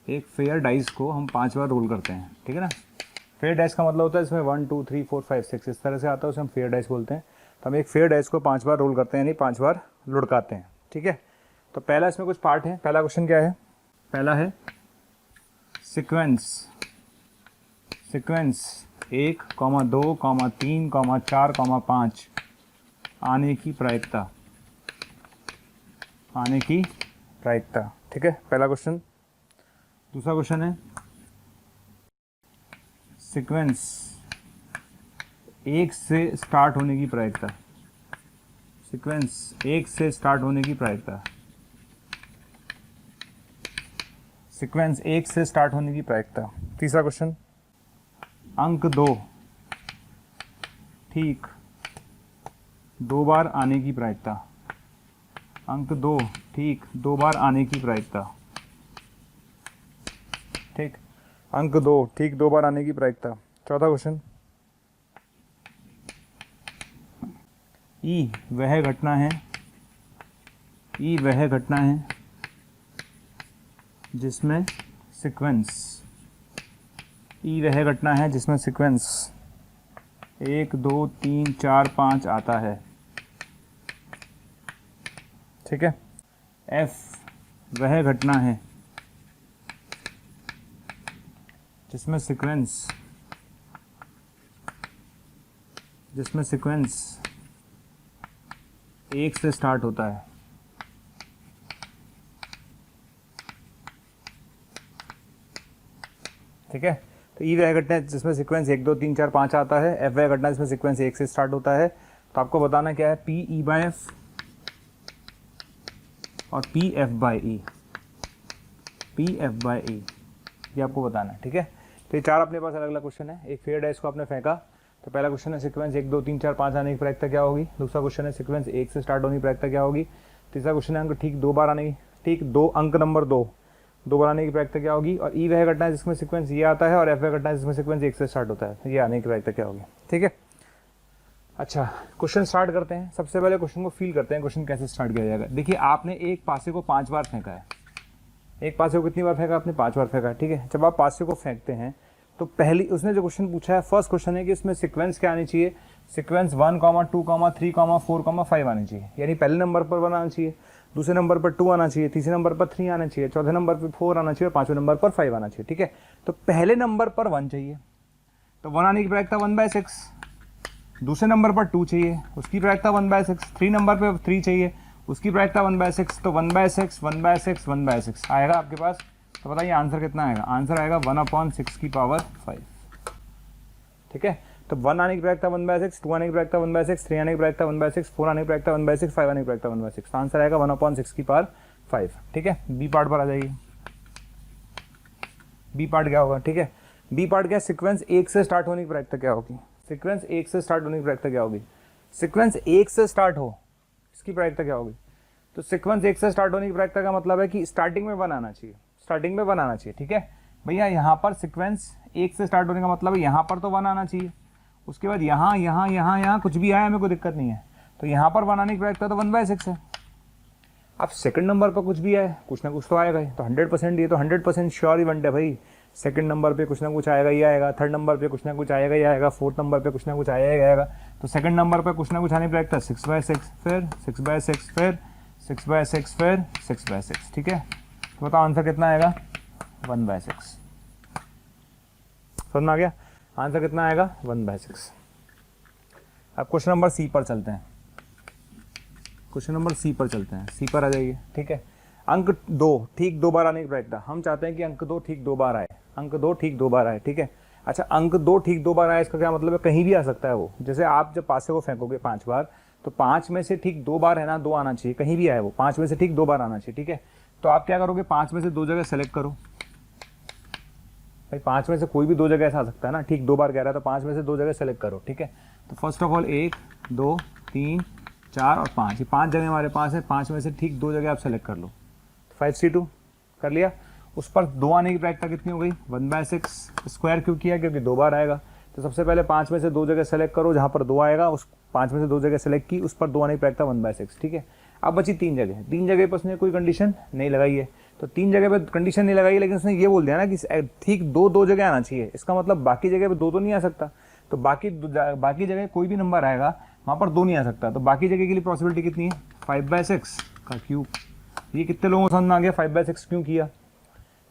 एक फेयर डाइस को हम 5 बार रोल करते हैं, ठीक है ना। फेयर डाइस का मतलब होता है इसमें 1 2 3 4 5 6 इस तरह से आता है, उसे हम फेयर डाइस बोलते हैं। तो हम एक फेयर डाइस को 5 बार रोल करते हैं, यानी 5 बार लुढ़काते हैं, ठीक है। तो पहला इसमें कुछ पार्ट है, पहला क्वेश्चन क्या है, पहला है सीक्वेंस 1, 2, 3, 4, 5 आने की प्रायिकता, ठीक है, पहला क्वेश्चन। दूसरा क्वेश्चन है सीक्वेंस 1 से स्टार्ट होने की प्रायिकता, सीक्वेंस 1 से स्टार्ट होने की प्रायिकता, सीक्वेंस 1 से स्टार्ट होने की प्रायिकता। तीसरा क्वेश्चन, अंक 2 ठीक 2 बार आने की प्रायिकता, अंक 2 ठीक 2 बार आने की प्रायिकता, ठीक, अंक 2 ठीक 2 बार आने की प्रायिकता। चौथा क्वेश्चन, ई वह घटना है, ई वह घटना है जिसमें सीक्वेंस, ई वह घटना है जिसमें सीक्वेंस 1 2 3 4 5 आता है, ठीक है। एफ वह घटना है जिसमें सीक्वेंस 1 से स्टार्ट होता है, ठीक है। तो ई वह घटना है जिसमें सीक्वेंस 1 2 3 4 5 आता है, एफ वह घटना जिसमें सीक्वेंस 1 से स्टार्ट होता है। तो आपको बताना क्या है, पी ई बाय एफ और पी एफ बाय ई, पी एफ बाय ई, ये आपको बताना है, ठीक है। तो ये 4 अपने पास अलग अलग क्वेश्चन है। एक फेयर डाइस को आपने फेंका, तो पहला क्वेश्चन है सीक्वेंस 1 2 3 4 5 आने की प्रायिकता क्या होगी। दूसरा क्वेश्चन है सीक्वेंस 1 से स्टार्ट होने की प्रायिकता क्या होगी। तीसरा क्वेश्चन है अंक ठीक 2 बार आने की, ठीक 2 अंक नंबर 2 बार आने की प्रायिकता क्या होगी। और ई वह घटना है जिसमें सीक्वेंस ये आता है, और एफ वह घटना है जिसमें सीक्वेंस 1 से स्टार्ट होता है, ये आने की प्रायिकता क्या होगी, ठीक है। अच्छा, क्वेश्चन स्टार्ट करते हैं। सबसे पहले क्वेश्चन को फील करते हैं, क्वेश्चन कैसे स्टार्ट किया जाएगा। देखिए, आपने एक पासे को 5 बार फेंका है, एक पासे को कितनी बार फेंका आपने, 5 बार फेंका, ठीक है। जब आप पासे को फेंकते हैं तो पहली उसने जो क्वेश्चन पूछा है, फर्स्ट क्वेश्चन है कि इसमें सीक्वेंस क्या आनी चाहिए, सीक्वेंस 1 2 3 4 5 आनी चाहिए, यानी पहले नंबर पर 1 आना चाहिए, दूसरे नंबर पर 2 आना चाहिए, तीसरे नंबर पर 3 आना चाहिए, चौथे नंबर पर 4 आना चाहिए और पांचवें नंबर पर 5 आना चाहिए, ठीक है। तो पहले नंबर पर 1 चाहिए, तो 1 आने की प्रायिकता 1/6। दूसरे नंबर पर 2 चाहिए, उसकी प्रायिकता 1/6। 3 नंबर पर 3 चाहिए, उसकी प्रायिकता 1/6। तो 1/6 1/6 1/6 आएगा आपके पास। तो बताइए आंसर कितना आएगा, आंसर आएगा 1/6⁵, ठीक है। तो 1 आने की प्रायिकता 1/6, 2 आने की प्रायिकता 1/6, 3 आने की प्रायिकता 1/6, 4 आने की प्रायिकता 1/6, 5 आने की प्रायिकता 1/6। तो आंसर आएगा 1/6⁵, ठीक है। बी पार्ट पर आ जाइए, बी पार्ट क्या होगा, ठीक है। बी पार्ट क्या, सीक्वेंस 1 से स्टार्ट होने की प्रायिकता क्या होगी, सीक्वेंस 1 से स्टार्ट होने की प्रायिकता क्या होगी? सीक्वेंस 1 से स्टार्ट हो, इसकी प्रायिकता क्या होगी? तो सीक्वेंस 1 से स्टार्ट होने की प्रायिकता का मतलब है कि स्टार्टिंग में 1 आना चाहिए, स्टार्टिंग में 1 आना चाहिए, ठीक है भैया। यहाँ पर सीक्वेंस 1 से स्टार्ट होने का मतलब है यहाँ पर तो 1 आना चाहिए, उसके बाद यहाँ यहाँ यहाँ यहाँ कुछ भी आया हमें कोई दिक्कत नहीं है, तो यहाँ पर 1 आने की प्रायिकता तो 1/6 है। अब सेकंड नंबर पर कुछ भी आए, कुछ ना कुछ तो आएगा ही, तो 100% ये तो 100% श्योर इवेंट है भाई। सेकंड नंबर पे कुछ ना कुछ आएगा ही आएगा, थर्ड नंबर पे कुछ ना कुछ आएगा ही आएगा, फोर्थ नंबर पे कुछ ना कुछ आएगा ही आएगा। तो सेकंड नंबर पे कुछ ना कुछ आने की प्रायिकता 6/6, फिर 6/6, फिर 6/6, फिर 6/6, ठीक है। तो बताओ आंसर कितना आएगा? 1/6। समझ में आ गया? आंसर कितना आएगा? 1/6। अब क्वेश्चन नंबर सी पर चलते हैं, क्वेश्चन नंबर सी पर चलते हैं, सी पर आ जाइए, ठीक है। अंक 2 ठीक 2 बार आने की प्रायिकता, हम चाहते हैं कि अंक 2 ठीक 2 बार आए, अंक 2 ठीक 2 बार आए, ठीक है। अच्छा, अंक 2 ठीक 2 बार आए, इसका क्या मतलब है? कहीं भी आ सकता है वो। जैसे आप जब पासे को फेंकोगे 5 बार, तो 5 में से ठीक 2 बार है ना, 2 आना चाहिए, कहीं भी आए वो, 5 में से ठीक 2 बार आना चाहिए, ठीक है। तो आप क्या करोगे? 5 में से 2 जगह सेलेक्ट करो भाई, 5 में से कोई भी 2 जगह ऐसा आ सकता है ना, ठीक 2 बार कह रहा है, तो 5 में से 2 जगह सेलेक्ट करो, ठीक है। तो फर्स्ट ऑफ ऑल 1 2 3 4 और 5, ये 5 जगह हमारे पास है, 5 में से ठीक 2 जगह आप सेलेक्ट कर लो। 5C2 कर लिया, उस पर 2 आने की प्रायिकता कितनी हो गई? 1/6। स्क्वायर क्यों किया? क्योंकि 2 बार आएगा। तो सबसे पहले 5 में से 2 जगह सेलेक्ट करो, जहाँ पर 2 आएगा उस 5 में से 2 जगह सेलेक्ट की, उस पर 2 आने की प्रायिकता 1/6, ठीक है। अब बची 3 जगह, 3 जगह पर उसने कोई कंडीशन नहीं लगाई है, तो 3 जगह पे कंडीशन नहीं लगाई है, लेकिन उसने ये बोल दिया ना कि ठीक 2 जगह आना चाहिए। इसका मतलब बाकी जगह पे 2 तो नहीं आ सकता, तो बाकी जगह कोई भी नंबर आएगा वहाँ पर 2 नहीं आ सकता, तो बाकी जगह के लिए पॉसिबिलिटी कितनी है? 5/6 का क्यूब। ये कितने लोगों को समझ में आ गया 5/6 क्यों किया?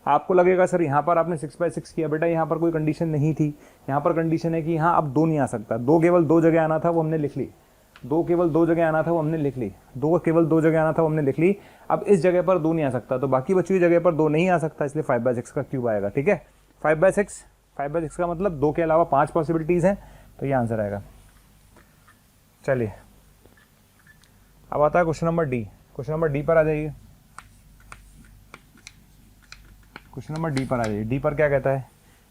आपको लगेगा सर यहाँ पर आपने 6/6 किया, बेटा यहाँ पर कोई कंडीशन नहीं थी, यहाँ पर कंडीशन है कि यहाँ अब 2 नहीं आ सकता। 2 केवल 2 जगह आना था, वो हमने लिख ली। 2 केवल 2 जगह आना था, वो हमने लिख ली। 2 केवल 2 जगह आना था, वो हमने लिख ली। अब इस जगह पर 2 नहीं आ सकता, तो बाकी बची हुई जगह पर 2 नहीं आ सकता, इसलिए 5/6 का क्यूब आएगा, ठीक है। 5/6 का मतलब 2 के अलावा 5 पॉसिबिलिटीज हैं, तो ये आंसर आएगा। चलिए अब आता है question number D. Question number D पर आ जाइए, क्वेश्चन नंबर डी पर आ जाइए। डी पर क्या कहता है?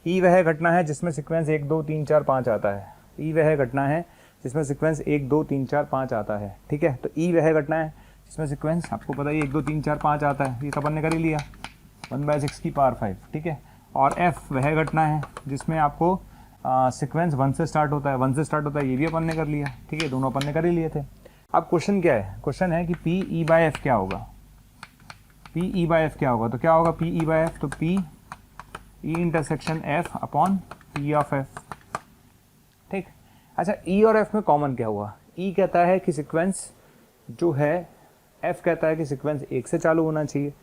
ई वह घटना है जिसमें सीक्वेंस 1 2 3 4 5 आता है। ई वह घटना है जिसमें सीक्वेंस 1 2 3 4 5 आता है, ठीक है। तो ई वह घटना है जिसमें सीक्वेंस आपको पता है 1 2 3 4 5 आता है, ये तो अपन ने कर ही लिया, 1/6 की पावर 5, ठीक है। और एफ वह घटना है जिसमें आपको सीक्वेंस 1 से स्टार्ट होता है, 1 से स्टार्ट होता है, ये भी अपन ने कर लिया, ठीक है, दोनों अपन ने कर ही लिए थे। अब क्वेश्चन क्या है? क्वेश्चन है कि पी ई बाय एफ क्या होगा? पी ई बाय एफ क्या होगा? तो क्या होगा पी ई बाय एफ? तो P E intersection F upon P of F, ठीक। अच्छा, ई और एफ में कॉमन क्या हुआ? ई कहता है कि सीक्वेंस जो है, एफ कहता है कि सीक्वेंस 1 से चालू होना चाहिए,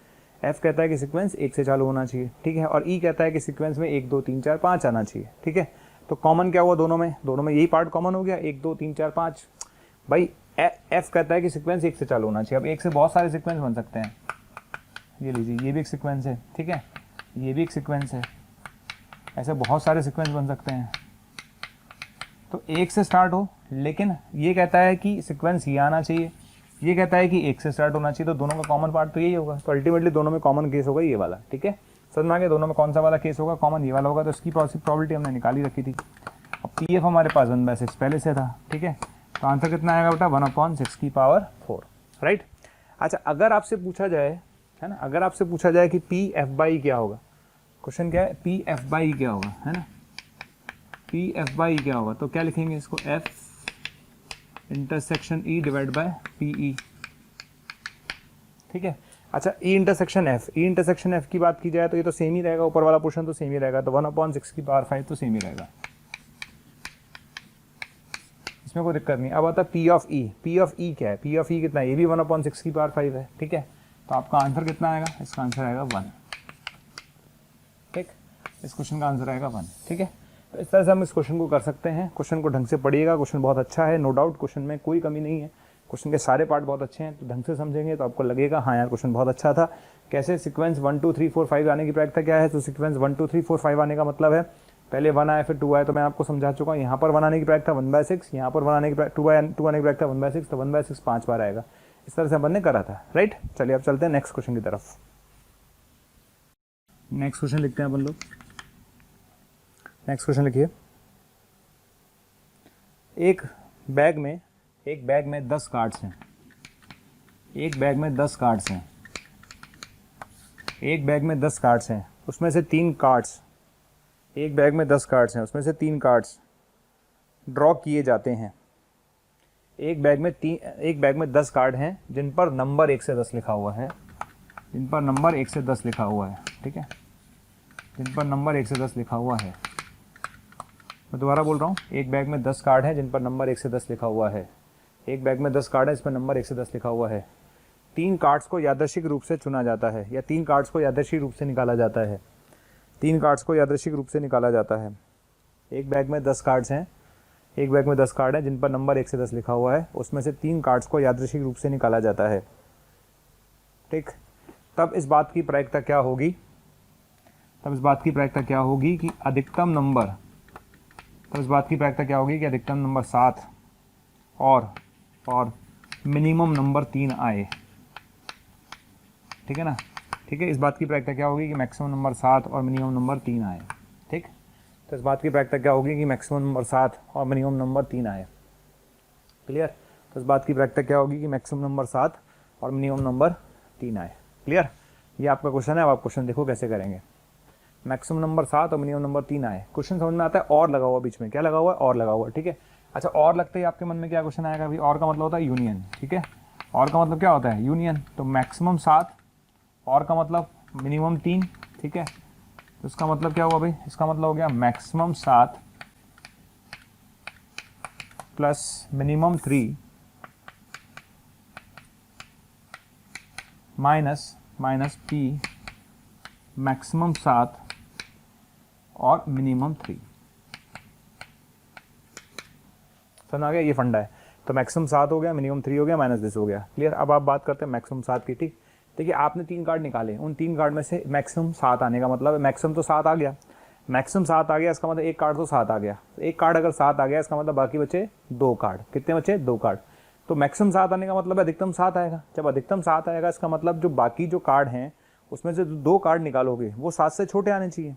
एफ कहता है कि सीक्वेंस 1 से चालू होना चाहिए, ठीक है। और ई कहता है कि सीक्वेंस में 1 2 3 4 5 आना चाहिए, ठीक है। तो कॉमन क्या हुआ दोनों में? दोनों में यही पार्ट कॉमन हो गया, 1 2 3 4 5। भाई एफ कहता है कि सीक्वेंस 1 से चालू होना चाहिए। अब 1 से बहुत सारे सीक्वेंस बन सकते हैं, ये लीजिए, ये भी एक सीक्वेंस है, ठीक है, ये भी एक सीक्वेंस है, ऐसे बहुत सारे सीक्वेंस बन सकते हैं। तो 1 से स्टार्ट हो, लेकिन ये कहता है कि सीक्वेंस ये आना चाहिए, ये कहता है कि 1 से स्टार्ट होना चाहिए, तो दोनों का कॉमन पार्ट तो यही होगा। तो अल्टीमेटली दोनों में कॉमन केस होगा ये वाला, ठीक है। समझ में आ गया? दोनों में कौन सा वाला केस होगा? कॉमन ये वाला होगा। तो इसकी प्रोबेबिलिटी हमने निकाली रखी थी। अब पी एफ हमारे पास 1/6 पहले से था, ठीक है। तो आंसर कितना आएगा बेटा? 1/6 की पावर 4, राइट। अच्छा, अगर आपसे पूछा जाए, है ना, अगर आपसे पूछा जाए कि पी एफ बाई क्या होगा, क्वेश्चन क्या है? पी एफ बाई क्या होगा, है ना, पी एफ बाई क्या होगा, तो क्या लिखेंगे इसको? F intersection E divide by P E, ठीक है। अच्छा, E intersection F, E intersection F की बात की जाए तो ये तो सेम ही रहेगा, ऊपर वाला पोर्शन तो सेम ही रहेगा, तो 1/6 की पावर 5 तो सेम ही रहेगा, इसमें कोई दिक्कत नहीं। अब आता है P of E. P of E क्या है? पी ऑफ ई कितना है? ये भी 1/6 की पावर 5 है, ठीक है। तो आपका आंसर कितना आएगा? इसका आंसर आएगा 1, ठीक। इस क्वेश्चन का आंसर आएगा 1, ठीक है। तो इस तरह से हम इस क्वेश्चन को कर सकते हैं। क्वेश्चन को ढंग से पढ़िएगा, क्वेश्चन बहुत अच्छा है, नो डाउट क्वेश्चन में कोई कमी नहीं है, क्वेश्चन के सारे पार्ट बहुत अच्छे हैं। तो ढंग से समझेंगे तो आपको लगेगा हाँ यार क्वेश्चन बहुत अच्छा था। कैसे? सीक्वेंस 1 2 3 4 5 आने की प्रायिकता क्या है? तो सीक्वेंस 1 2 3 4 5 आने का मतलब है पहले 1 आए फिर 2 आए, तो मैं आपको समझा चुका हूँ। यहाँ पर 1 आने की प्रायिकता 1/6, यहाँ पर 1 आने की 2 आने की प्रायिकता 1/6, तो 1/6 5 बार आएगा। इस तरह से अपन ने करा था, राइट। चलिए अब चलते हैं नेक्स्ट क्वेश्चन की तरफ। नेक्स्ट क्वेश्चन लिखते हैं अपन लोग। नेक्स्ट क्वेश्चन लिखिए। एक बैग में 10 कार्ड्स हैं, एक बैग में 10 कार्ड्स हैं, एक बैग में 10 कार्ड्स हैं, उसमें से 3 कार्ड्स, एक बैग में 10 कार्ड्स हैं, उसमें से 3 कार्ड्स ड्रॉ किए जाते हैं। एक बैग में 10 कार्ड हैं जिन पर नंबर 1 से 10 लिखा हुआ है, जिन पर नंबर 1 से 10 लिखा हुआ है, ठीक है, जिन पर नंबर 1 से 10 लिखा हुआ है। मैं दोबारा बोल रहा हूँ, एक बैग में 10 कार्ड हैं जिन पर नंबर 1 से 10 लिखा हुआ है, एक बैग में 10 कार्ड है इस पर नंबर 1 से 10 लिखा हुआ है। 3 कार्ड्स को यादृच्छिक रूप से चुना जाता है, या 3 कार्ड्स को यादृच्छिक रूप से निकाला जाता है, 3 कार्ड्स को यादृच्छिक रूप से निकाला जाता है। एक बैग में 10 कार्ड्स हैं, एक बैग में 10 कार्ड हैं जिन पर नंबर 1 से 10 लिखा हुआ है, उसमें से 3 कार्ड्स को यादृच्छिक रूप से निकाला जाता है, ठीक। तब इस बात की प्रायिकता क्या होगी, तब इस बात की प्रायिकता क्या होगी कि अधिकतम नंबर, तब इस बात की प्रायिकता क्या होगी कि अधिकतम नंबर 7 और मिनिमम नंबर 3 आए, ठीक है ना, ठीक है। इस बात की प्रायिकता क्या होगी कि मैक्सिमम नंबर 7 और मिनिमम नंबर 3 आए, ठीक। तो इस बात की प्रायिकता क्या होगी कि मैक्सिमम नंबर 7 और मिनिमम नंबर 3 आए, क्लियर। तो इस बात की प्रायिकता क्या होगी कि मैक्सिमम नंबर 7 और मिनिमम नंबर 3 आए, क्लियर। ये आपका क्वेश्चन है, अब आप क्वेश्चन देखो कैसे करेंगे। मैक्सिमम नंबर 7 और मिनिमम नंबर 3 आए, क्वेश्चन समझ में आता है, और लगा हुआ बीच में, क्या लगा हुआ है, और लगा हुआ है, ठीक है। अच्छा, और लगते ही आपके मन में क्या क्वेश्चन आएगा, अभी और का मतलब होता है यूनियन, ठीक है। और का मतलब क्या होता है, यूनियन। तो मैक्सिमम 7 और का मतलब मिनिमम 3, ठीक है। तो इसका मतलब क्या हुआ भाई, इसका मतलब हो गया maximum 7 plus minimum 3 minus P maximum 7 और मिनिमम 3। समझ आ गया, ये फंडा है। तो मैक्सिमम 7 हो गया, मिनिमम 3 हो गया, माइनस दिस हो गया, क्लियर। अब आप बात करते हैं मैक्सिमम 7 की, ठीक। देखिए आपने 3 कार्ड निकाले, उन 3 कार्ड में से मैक्सिमम 7 आने का मतलब है, मैक्सिमम तो 7 आ गया, मैक्सिमम 7 आ गया, इसका मतलब एक कार्ड तो 7 आ गया, एक कार्ड अगर 7 आ गया इसका मतलब बाकी बचे 2 कार्ड, कितने बचे, 2 कार्ड। तो मैक्सिमम 7 आने का मतलब अधिकतम 7 आएगा, जब अधिकतम 7 आएगा इसका मतलब जो बाकी जो कार्ड हैं उसमें से 2 कार्ड निकालोगे वो 7 से छोटे आने चाहिए।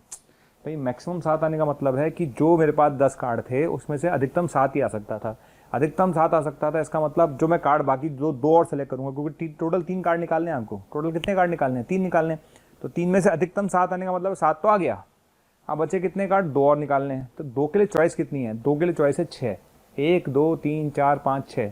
भाई मैक्सिमम 7 आने का मतलब है कि जो मेरे पास 10 कार्ड थे उसमें से अधिकतम 7 ही आ सकता था, अधिकतम 7 आ सकता था। इसका मतलब जो मैं कार्ड बाकी दो और सेलेक्ट करूंगा, क्योंकि टोटल 3 कार्ड निकालने हैं आपको, टोटल कितने कार्ड निकालने हैं, 3 निकालने हैं। तो 3 में से अधिकतम 7 आने का मतलब 7 तो आ गया, अब बचे कितने कार्ड, 2 और निकालने हैं। तो 2 के लिए चॉइस कितनी है, 2 के लिए चॉइस है 6, 1 2 3 4 5 6।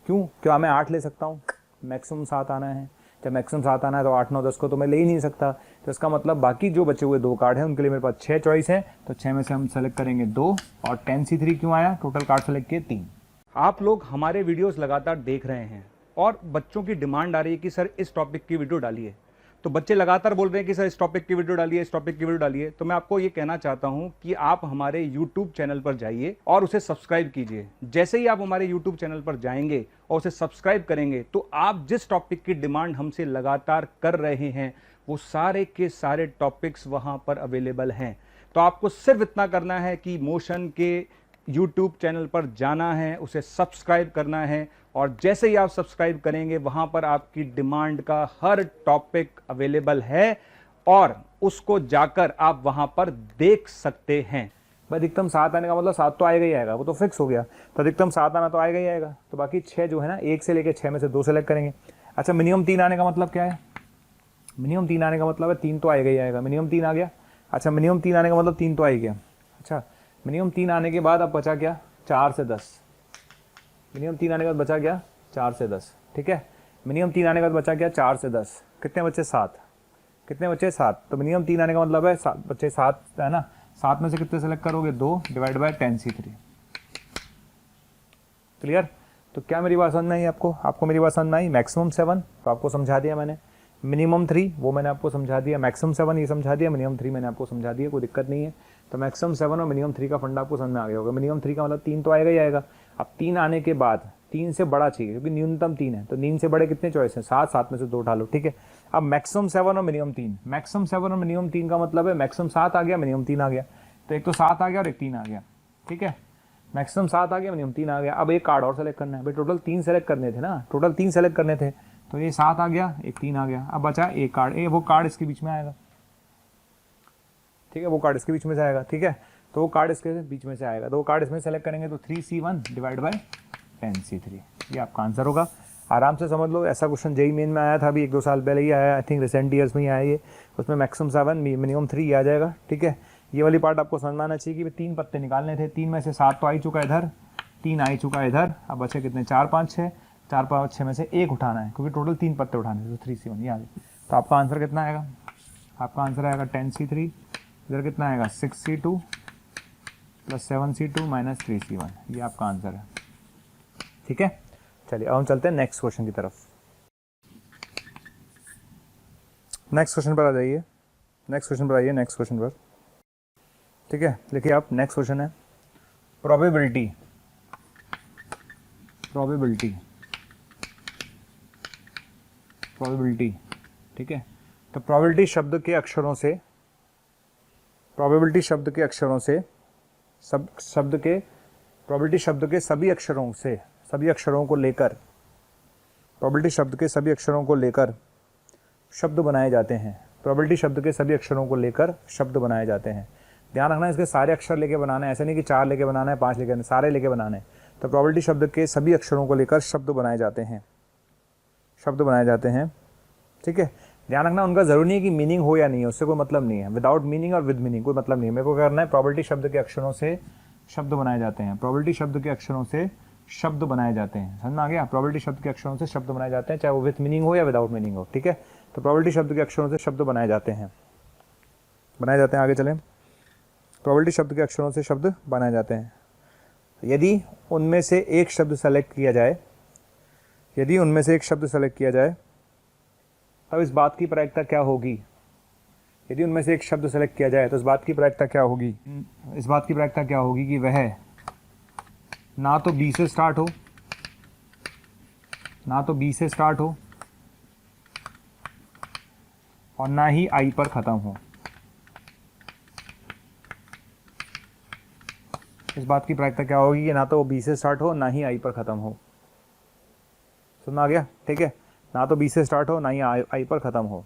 क्यों, क्या मैं 8 ले सकता हूँ, मैक्सिमम 7 आना है, जब मैक्सिमम 7 आना है तो 8 9 10 को तो मैं ले ही नहीं सकता। तो इसका मतलब बाकी जो बचे हुए 2 कार्ड हैं उनके लिए मेरे पास 6 चॉइस है, तो 6 में से हम सेलेक्ट करेंगे 2, और 10C3 क्यों आया, टोटल कार्ड सेलेक्ट किए 3। आप लोग हमारे वीडियोस लगातार देख रहे हैं और बच्चों की डिमांड आ रही है कि सर इस टॉपिक की वीडियो डालिए, तो बच्चे लगातार बोल रहे हैं कि सर इस टॉपिक की वीडियो डालिए, इस टॉपिक की वीडियो डालिए। तो मैं आपको ये कहना चाहता हूं कि आप हमारे YouTube चैनल पर जाइए और उसे सब्सक्राइब कीजिए। जैसे ही आप हमारे YouTube चैनल पर जाएंगे और उसे सब्सक्राइब करेंगे तो आप जिस टॉपिक की डिमांड हमसे लगातार कर रहे हैं वो सारे के सारे टॉपिक्स वहां पर अवेलेबल हैं। तो आपको सिर्फ इतना करना है कि मोशन के YouTube चैनल पर जाना है, उसे सब्सक्राइब करना है, और जैसे ही आप सब्सक्राइब करेंगे वहां पर आपकी डिमांड का हर टॉपिक अवेलेबल है और उसको जाकर आप वहां पर देख सकते हैं। अधिकतम 7 आने का मतलब 7 तो आएगा ही आएगा, वो तो फिक्स हो गया। तो अधिकतम 7 आना तो आएगा ही आएगा, तो बाकी 6 जो है ना, 1 से लेकर 6 में से 2 सेलेक्ट करेंगे। अच्छा, मिनिमम 3 आने का मतलब क्या है, मिनिमम 3 आने का मतलब है 3 तो आएगा ही आएगा, मिनिमम 3 आ गया। अच्छा, मिनिमम 3 आने का मतलब 3 तो आ ही गया। अच्छा, मिनिमम 3 आने के बाद अब बचा क्या, 4 से 10, मिनिमम 3 आने के बाद बचा क्या, 4 से 10, ठीक है। मिनिमम 3 आने के बाद बचा क्या, 4 से 10, कितने बच्चे, 7, कितने बच्चे, 7। तो मिनिमम 3 आने का मतलब है 7 बच्चे, 7 है ना, 7 में से कितने सेलेक्ट करोगे, 2 डिवाइड बाय 10C3, क्लियर। तो क्या मेरी बात समझ में आई आपको, आपको मेरी बात समझ में आई। मैक्सिमम 7 तो आपको समझा दिया मैंने, मिनिमम 3 वो मैंने आपको समझा दिया, मैक्सिमम 7 ये समझा दिया, मिनिमम 3 मैंने आपको समझा दिया, कोई दिक्कत नहीं है। तो मैक्सिमम 7 और मिनिमम 3 का फंडा आपको समझ में आ गया होगा। मिनिमम 3 का मतलब 3 तो आएगा ही आएगा। अब 3 आने के बाद 3 से बड़ा चाहिए, क्योंकि न्यूनतम 3 है, तो 3 से बड़े कितने चॉइस हैं, 7, 7 में से 2 उठा लो, ठीक है। अब मैक्सिमम 7 और मिनिमम 3, मैक्सिमम 7 और मिनिमम 3 का मतलब है मैक्सिमम 7 आ गया, मिनिमम 3 आ गया, तो एक तो 7 आ गया और एक 3 आ गया, ठीक है। मैक्सिमम 7 आ गया, मिनिमम 3 आ गया। अब एक कार्ड और सेलेक्ट करना है भाई, टोटल 3 सेलेक्ट करने थे ना, टोटल 3 सेलेक्ट करने थे, तो ये 7 आ गया, एक 3 आ गया, अब बचा एक कार्ड, वो कार्ड इसके बीच में आएगा, ठीक है, वो कार्ड इसके बीच में से आएगा, ठीक है। तो वो कार्ड इसके बीच में से आएगा, तो वो कार्ड इसमें सेलेक्ट करेंगे तो 3C1 डिवाइड बाय 10C3, ये आपका आंसर होगा। आराम से समझ लो, ऐसा क्वेश्चन जेई मेन में आया था अभी 1-2 साल पहले ही आया, आई थिंक रिसेंट ईयर्स में ही आया ये, उसमें मैक्सिमम 7 मिनिमम 3 आ जाएगा, ठीक है। ये वाली पार्ट आपको समझ में आना चाहिए कि 3 पत्ते निकालने थे, 3 में से 7 तो आ ही चुका है इधर, 3 आ ही चुका है इधर, अब बचे कितने 4 5 6, 4 5 6 में से 1 उठाना है क्योंकि टोटल 3 पत्ते उठाने थे, तो 3C1 ये आ गया। तो आपका आंसर कितना आएगा, आपका आंसर आएगा 10C3, इधर कितना आएगा 6C2 plus 7C2 minus 3C1, ये आपका आंसर है, ठीक है। चलिए अब हम चलते हैं नेक्स्ट क्वेश्चन की तरफ। नेक्स्ट क्वेश्चन पर आ जाइए, नेक्स्ट क्वेश्चन पर आइए, नेक्स्ट क्वेश्चन पर, ठीक है। देखिए आप, नेक्स्ट क्वेश्चन है प्रोबेबिलिटी, प्रोबेबिलिटी, प्रोबेबिलिटी, ठीक है। तो प्रोबेबिलिटी शब्द के अक्षरों से, प्रोबेबिलिटी शब्द के अक्षरों से, प्रोबेबिलिटी शब्द के सभी अक्षरों से, सभी अक्षरों को लेकर, प्रोबेबिलिटी शब्द के सभी अक्षरों को लेकर शब्द बनाए जाते हैं, प्रोबेबिलिटी शब्द के सभी अक्षरों को लेकर शब्द बनाए जाते हैं। ध्यान रखना, इसके सारे अक्षर लेके बनाना है, ऐसा नहीं कि 4 लेके बनाना है, 5 लेके, सारे लेके बनाना है। तो प्रोबेबिलिटी शब्द के सभी अक्षरों को लेकर शब्द बनाए जाते हैं, शब्द बनाए जाते हैं, ठीक है। ध्यान रखना, उनका जरूरी नहीं है कि मीनिंग हो या नहीं हो, उससे कोई मतलब नहीं है, विदाउट मीनिंग और विद मीनिंग कोई मतलब नहीं है। मेरे को करना है प्रोबेबिलिटी शब्द के अक्षरों से शब्द बनाए जाते हैं, प्रोबेबिलिटी शब्द के अक्षरों से शब्द बनाए जाते हैं, समझ में आ गया। प्रोबेबिलिटी शब्द के अक्षरों से शब्द बनाए जाते हैं, चाहे वो विद मीनिंग हो या विदाउट मीनिंग हो, ठीक है। तो प्रोबेबिलिटी शब्द के अक्षरों से शब्द बनाए जाते हैं, बनाए जाते हैं। आगे चलें, प्रोबेबिलिटी शब्द के अक्षरों से शब्द बनाए जाते हैं। यदि उनमें से एक शब्द सेलेक्ट किया जाए, यदि उनमें से एक शब्द सेलेक्ट किया जाए, तब इस बात की प्रायिकता क्या होगी, यदि उनमें से एक शब्द सेलेक्ट किया जाए तो इस बात की प्रायिकता क्या होगी, इस बात की प्रायिकता क्या होगी कि वह ना तो बी से स्टार्ट हो, ना तो बी से स्टार्ट हो और ना ही आई पर खत्म हो। इस बात की प्रायिकता क्या होगी कि ना तो वो बी से स्टार्ट हो, ना ही आई पर खत्म हो। सुनना आ गया, ठीक है। ना तो बी से स्टार्ट हो, ना ही आई पर खत्म हो।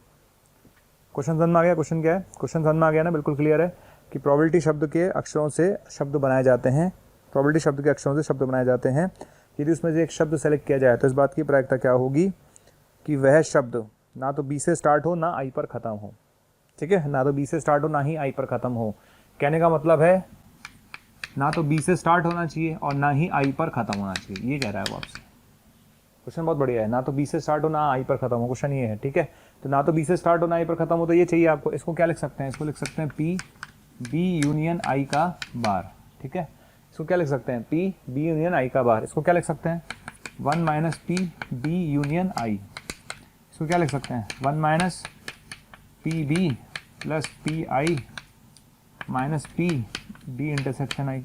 क्वेश्चन समझ में आ गया, क्वेश्चन क्या है, क्वेश्चन समझ में आ गया ना, बिल्कुल क्लियर है कि प्रोबेबिलिटी शब्द के अक्षरों से शब्द बनाए जाते हैं, प्रोबेबिलिटी शब्द के अक्षरों से शब्द बनाए जाते हैं। यदि उसमें से एक शब्द सेलेक्ट किया जाए तो इस बात की प्रायिकता क्या होगी कि वह शब्द ना तो बी से स्टार्ट हो, ना आई पर खत्म हो, ठीक है। ना तो बी से स्टार्ट हो, ना ही आई पर खत्म हो। कहने का मतलब है ना तो बी से स्टार्ट होना चाहिए और ना ही आई पर खत्म होना चाहिए, ये कह रहा है वो आपसे। क्वेश्चन बहुत बढ़िया है, ना तो बी से स्टार्ट हो, ना आई पर खत्म हो, क्वेश्चन ये है, ठीक है। तो ना तो बी से स्टार्ट हो, ना आई पर खत्म हो, तो ये चाहिए आपको। इसको क्या लिख सकते हैं, इसको लिख सकते हैं पी बी यूनियन आई का बार, ठीक है। इसको क्या लिख सकते हैं, पी बी यूनियन आई का बार। इसको क्या लिख सकते हैं, 1 minus P B union I. इसको क्या लिख सकते हैं, 1 minus P B plus P I minus P B intersection I.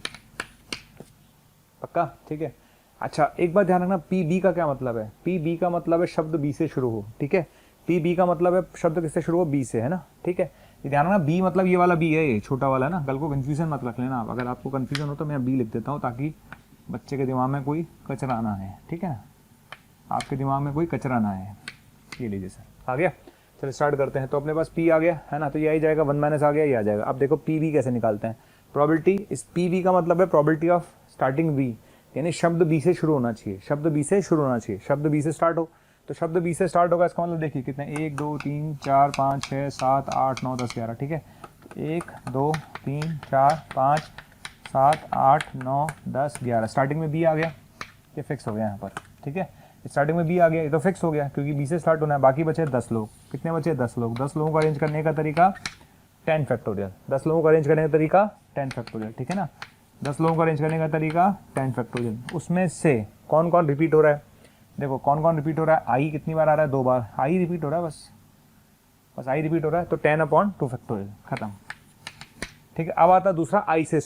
पक्का, ठीक है। अच्छा एक बात ध्यान रखना, पी बी का क्या मतलब है, पी बी का मतलब है शब्द बी से शुरू हो, ठीक है। पी बी का मतलब है शब्द किससे शुरू हो, बी से, है ना, ठीक है। ये ध्यान रखना, बी मतलब ये वाला बी है, ये छोटा वाला ना, कल को कन्फ्यूजन मत रख लेना आप। अगर आपको कन्फ्यूजन हो तो मैं बी लिख देता हूँ ताकि बच्चे के दिमाग में कोई कचरा ना है, ठीक है ना, आपके दिमाग में कोई कचरा ना है। ये लीजिए सर, आ गया। चलो स्टार्ट करते हैं। तो अपने पास पी आ गया है ना, तो ये आ ही जाएगा, 1 माइनस आ गया, ये आ जाएगा। अब देखो पी बी कैसे निकालते हैं, प्रोबेबिलिटी, इस पी बी का मतलब है प्रोबेबिलिटी ऑफ स्टार्टिंग बी, यानी शब्द बी से शुरू होना चाहिए, शब्द बी से शुरू होना चाहिए, शब्द बी से स्टार्ट हो। तो शब्द बी से स्टार्ट होगा, इसका मतलब देखिए कितने, 1 2 3 4 5 6 7 8 9 10 11, ठीक है। 1 2 3 4 5 7 8 9 10 11, स्टार्टिंग में बी आ गया, ये फिक्स हो गया यहाँ पर, ठीक है। स्टार्टिंग में बी आ गया, ये तो फिक्स हो गया क्योंकि बी से स्टार्ट होना है। बाकी बचे 10 लोग, कितने बचे, 10 लोग। 10 लोगों को अरेंज करने का तरीका 10 फैक्टोरियल, 10 लोगों को अरेंज करने का तरीका 10 फैक्टोरियल, ठीक है ना। 10 लोगों को अरेंज करने का तरीका 10 फैक्टोरियल। उसमें से कौन कौन रिपीट हो रहा है, देखो कौन कौन रिपीट हो रहा है। आई कितनी बार आ रहा है, 2 बार, आई रिपीट हो रहा है, बस आई रिपीट हो रहा है, तो 10/2 फैक्टोरियल, खत्म, ठीक है। अब आता है दूसरा, आई से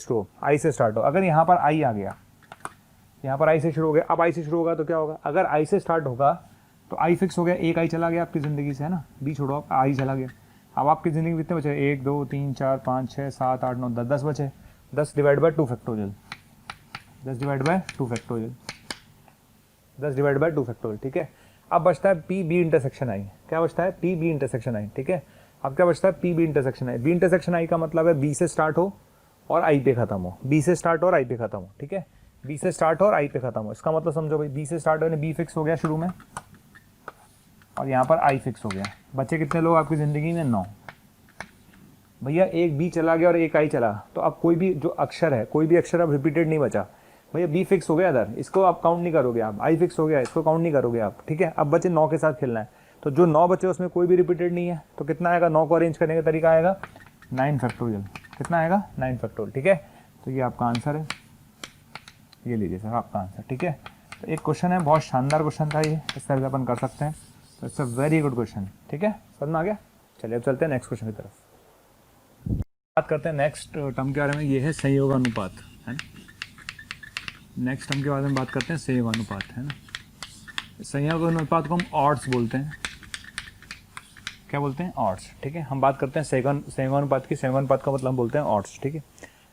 स्टार्ट हो। अगर यहाँ पर आई आ गया, यहाँ पर आई से शुरू हो गया, अब आई से शुरू होगा तो क्या होगा, अगर आई से स्टार्ट होगा तो आई फिक्स हो गया, एक आई चला गया आपकी ज़िंदगी से, है ना, बी छोड़ो, आप आई चला गया। अब आपकी ज़िंदगी में कितने बचे, 1 2 3 4 5 6 7 8 9 10, 10 बचे। 10 divide by 2 factorial, 10 divide by 2 factorial, 10 divide by 2 factorial, ठीक है। अब बचता है पी बी इंटरसेक्शन आई, क्या बचता है, पी बी इंटरसेक्शन आई, ठीक है। अब क्या बचता है, पी बी इंटरसेक्शन आई। बी इंटरसेक्शन आई का मतलब है बी से स्टार्ट हो और आई पे खत्म हो, बी से स्टार्ट हो और आई पे खत्म हो, ठीक है, बी से स्टार्ट हो और आई पे खत्म हो, इसका मतलब समझो भाई, बी से स्टार्ट होने बी फिक्स हो गया शुरू में और यहाँ पर आई फिक्स हो गया। बच्चे कितने लोग आपकी ज़िंदगी में? 9। भैया एक बी चला गया और एक आई चला, तो अब कोई भी जो अक्षर है, कोई भी अक्षर अब रिपीटेड नहीं बचा। भैया बी फिक्स हो गया इधर, इसको आप काउंट नहीं करोगे आप, आई फिक्स हो गया, इसको काउंट नहीं करोगे आप, ठीक है। अब बच्चे 9 के साथ खेलना है, तो जो 9 बच्चे उसमें कोई भी रिपीटेड नहीं है, तो कितना आएगा? 9 को अरेंज करने का तरीका आएगा 9 फैक्टोरियल। कितना आएगा? 9 फैक्टोरियल, ठीक है। तो ये आपका आंसर है, ये लीजिए सर आपका आंसर, ठीक है। तो एक क्वेश्चन है, बहुत शानदार क्वेश्चन था ये, इस तरह से अपन कर सकते हैं, तो it's a very good question, ठीक है, समझ में आ गया। चलिए अब चलते हैं नेक्स्ट क्वेश्चन की तरफ। बात करते हैं नेक्स्ट टर्म के बारे में, ये है संयोगानुपात, है ना। नेक्स्ट टर्म के बारे में बात करते हैं संयोगानुपात, है ना। संयोगानुपात को हम ऑड्स बोलते हैं, क्या बोलते हैं? ऑड्स, ठीक है। हम बात करते हैं संयोगानुपात की, संयोगानुपात का मतलब हम बोलते हैं ऑड्स, ठीक है।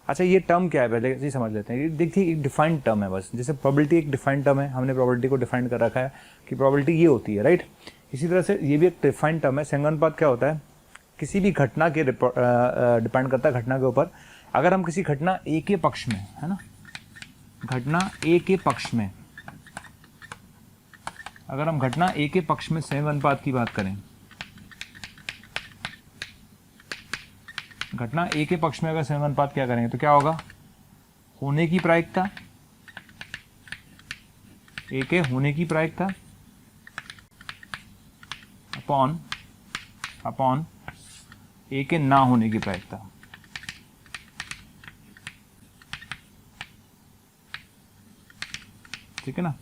अच्छा ये टर्म क्या है पहले जी समझ लेते हैं। ये देखिए एक डिफाइंड टर्म है बस, जैसे प्रोबेबिलिटी एक डिफाइंड टर्म है, हमने प्रोबेबिलिटी को डिफाइन कर रखा है कि प्रोबेबिलिटी ये होती है, राइट। इसी तरह से ये भी एक डिफाइंड टर्म है। संयोगानुपात क्या होता है? किसी भी घटना के डिपेंड करता है घटना के ऊपर। अगर हम किसी घटना ए के पक्ष में, है ना, घटना ए के पक्ष में, अगर हम घटना ए के पक्ष में संयोगानुपात की बात करें, घटना ए के पक्ष में अगर संयोगानुपात क्या करेंगे तो क्या होगा? होने की प्रायिकता, ए के होने की प्रायिकता अपॉन ए के ना होने की प्रायिकता। ठीक है ना,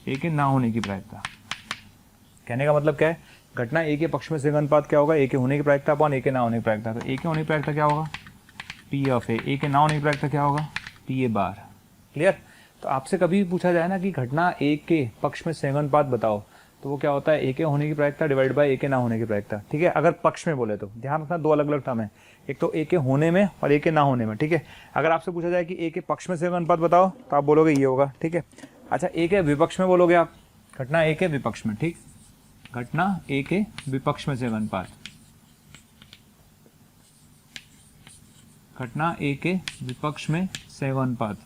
ए के ना होने की प्रायिकता। कहने का मतलब क्या है? घटना ए के पक्ष में संयोगानुपात क्या होगा? ए के होने की प्रायिकता अपॉन ए के ना होने की प्रायिकता। तो ए के होने की प्रायिकता क्या होगा? पी ऑफ ए के ना होने की प्रायिकता क्या होगा? P A bar. क्लियर? तो आपसे कभी भी पूछा जाए ना कि घटना ए के पक्ष में संयोगानुपात बताओ, तो वो क्या होता है? ए के होने की प्रायिकता डिवाइड बाय ए के ना होने की प्रायिकता, ठीक है। अगर पक्ष में बोले तो ध्यान रखना, दो अलग अलग टर्म है, एक तो ए के होने में और ए के ना होने में, ठीक है। अगर आपसे पूछा जाए कि ए के पक्ष में संयोगानुपात बताओ, तो आप बोलोगे ये होगा, ठीक है। अच्छा ए के विपक्ष में बोलोगे आप, घटना ए के विपक्ष में, ठीक, घटना ए के विपक्ष में संयोगानुपात, घटना ए के विपक्ष में संयोगानुपात,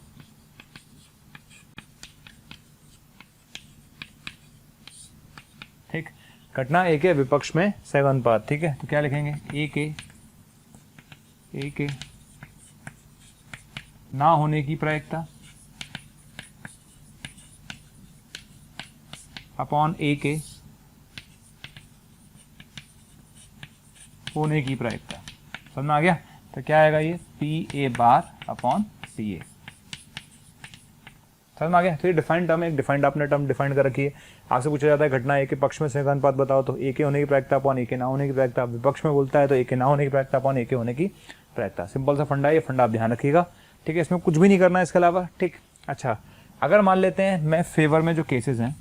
ठीक, घटना ए के विपक्ष में संयोगानुपात, ठीक है। तो क्या लिखेंगे? ए के ना होने की प्रायिकता अपॉन ए के होने की प्रायिकता। समझ में आ गया? तो क्या आएगा ये? P A bar upon P ए। समझ में आ गया? तो ये डिफाइंड टर्म है, एक डिफाइंड आपने टर्म डिफाइंड कर रखी है। आपसे पूछा जाता है घटना ए के पक्ष में संयोगानुपात बताओ, तो ए के होने की प्रायिकता अपॉन ए के ना होने की प्रायिकता। विपक्ष में बोलता है तो ए के ना होने की प्रायिकता अपॉन ए के होने की प्रायिकता। सिंपल सा फंडा है, ये फंडा आप ध्यान रखिएगा, ठीक है। इसमें कुछ भी नहीं करना है इसके अलावा, ठीक। अच्छा अगर मान लेते हैं मैं फेवर में जो केसेस हैं,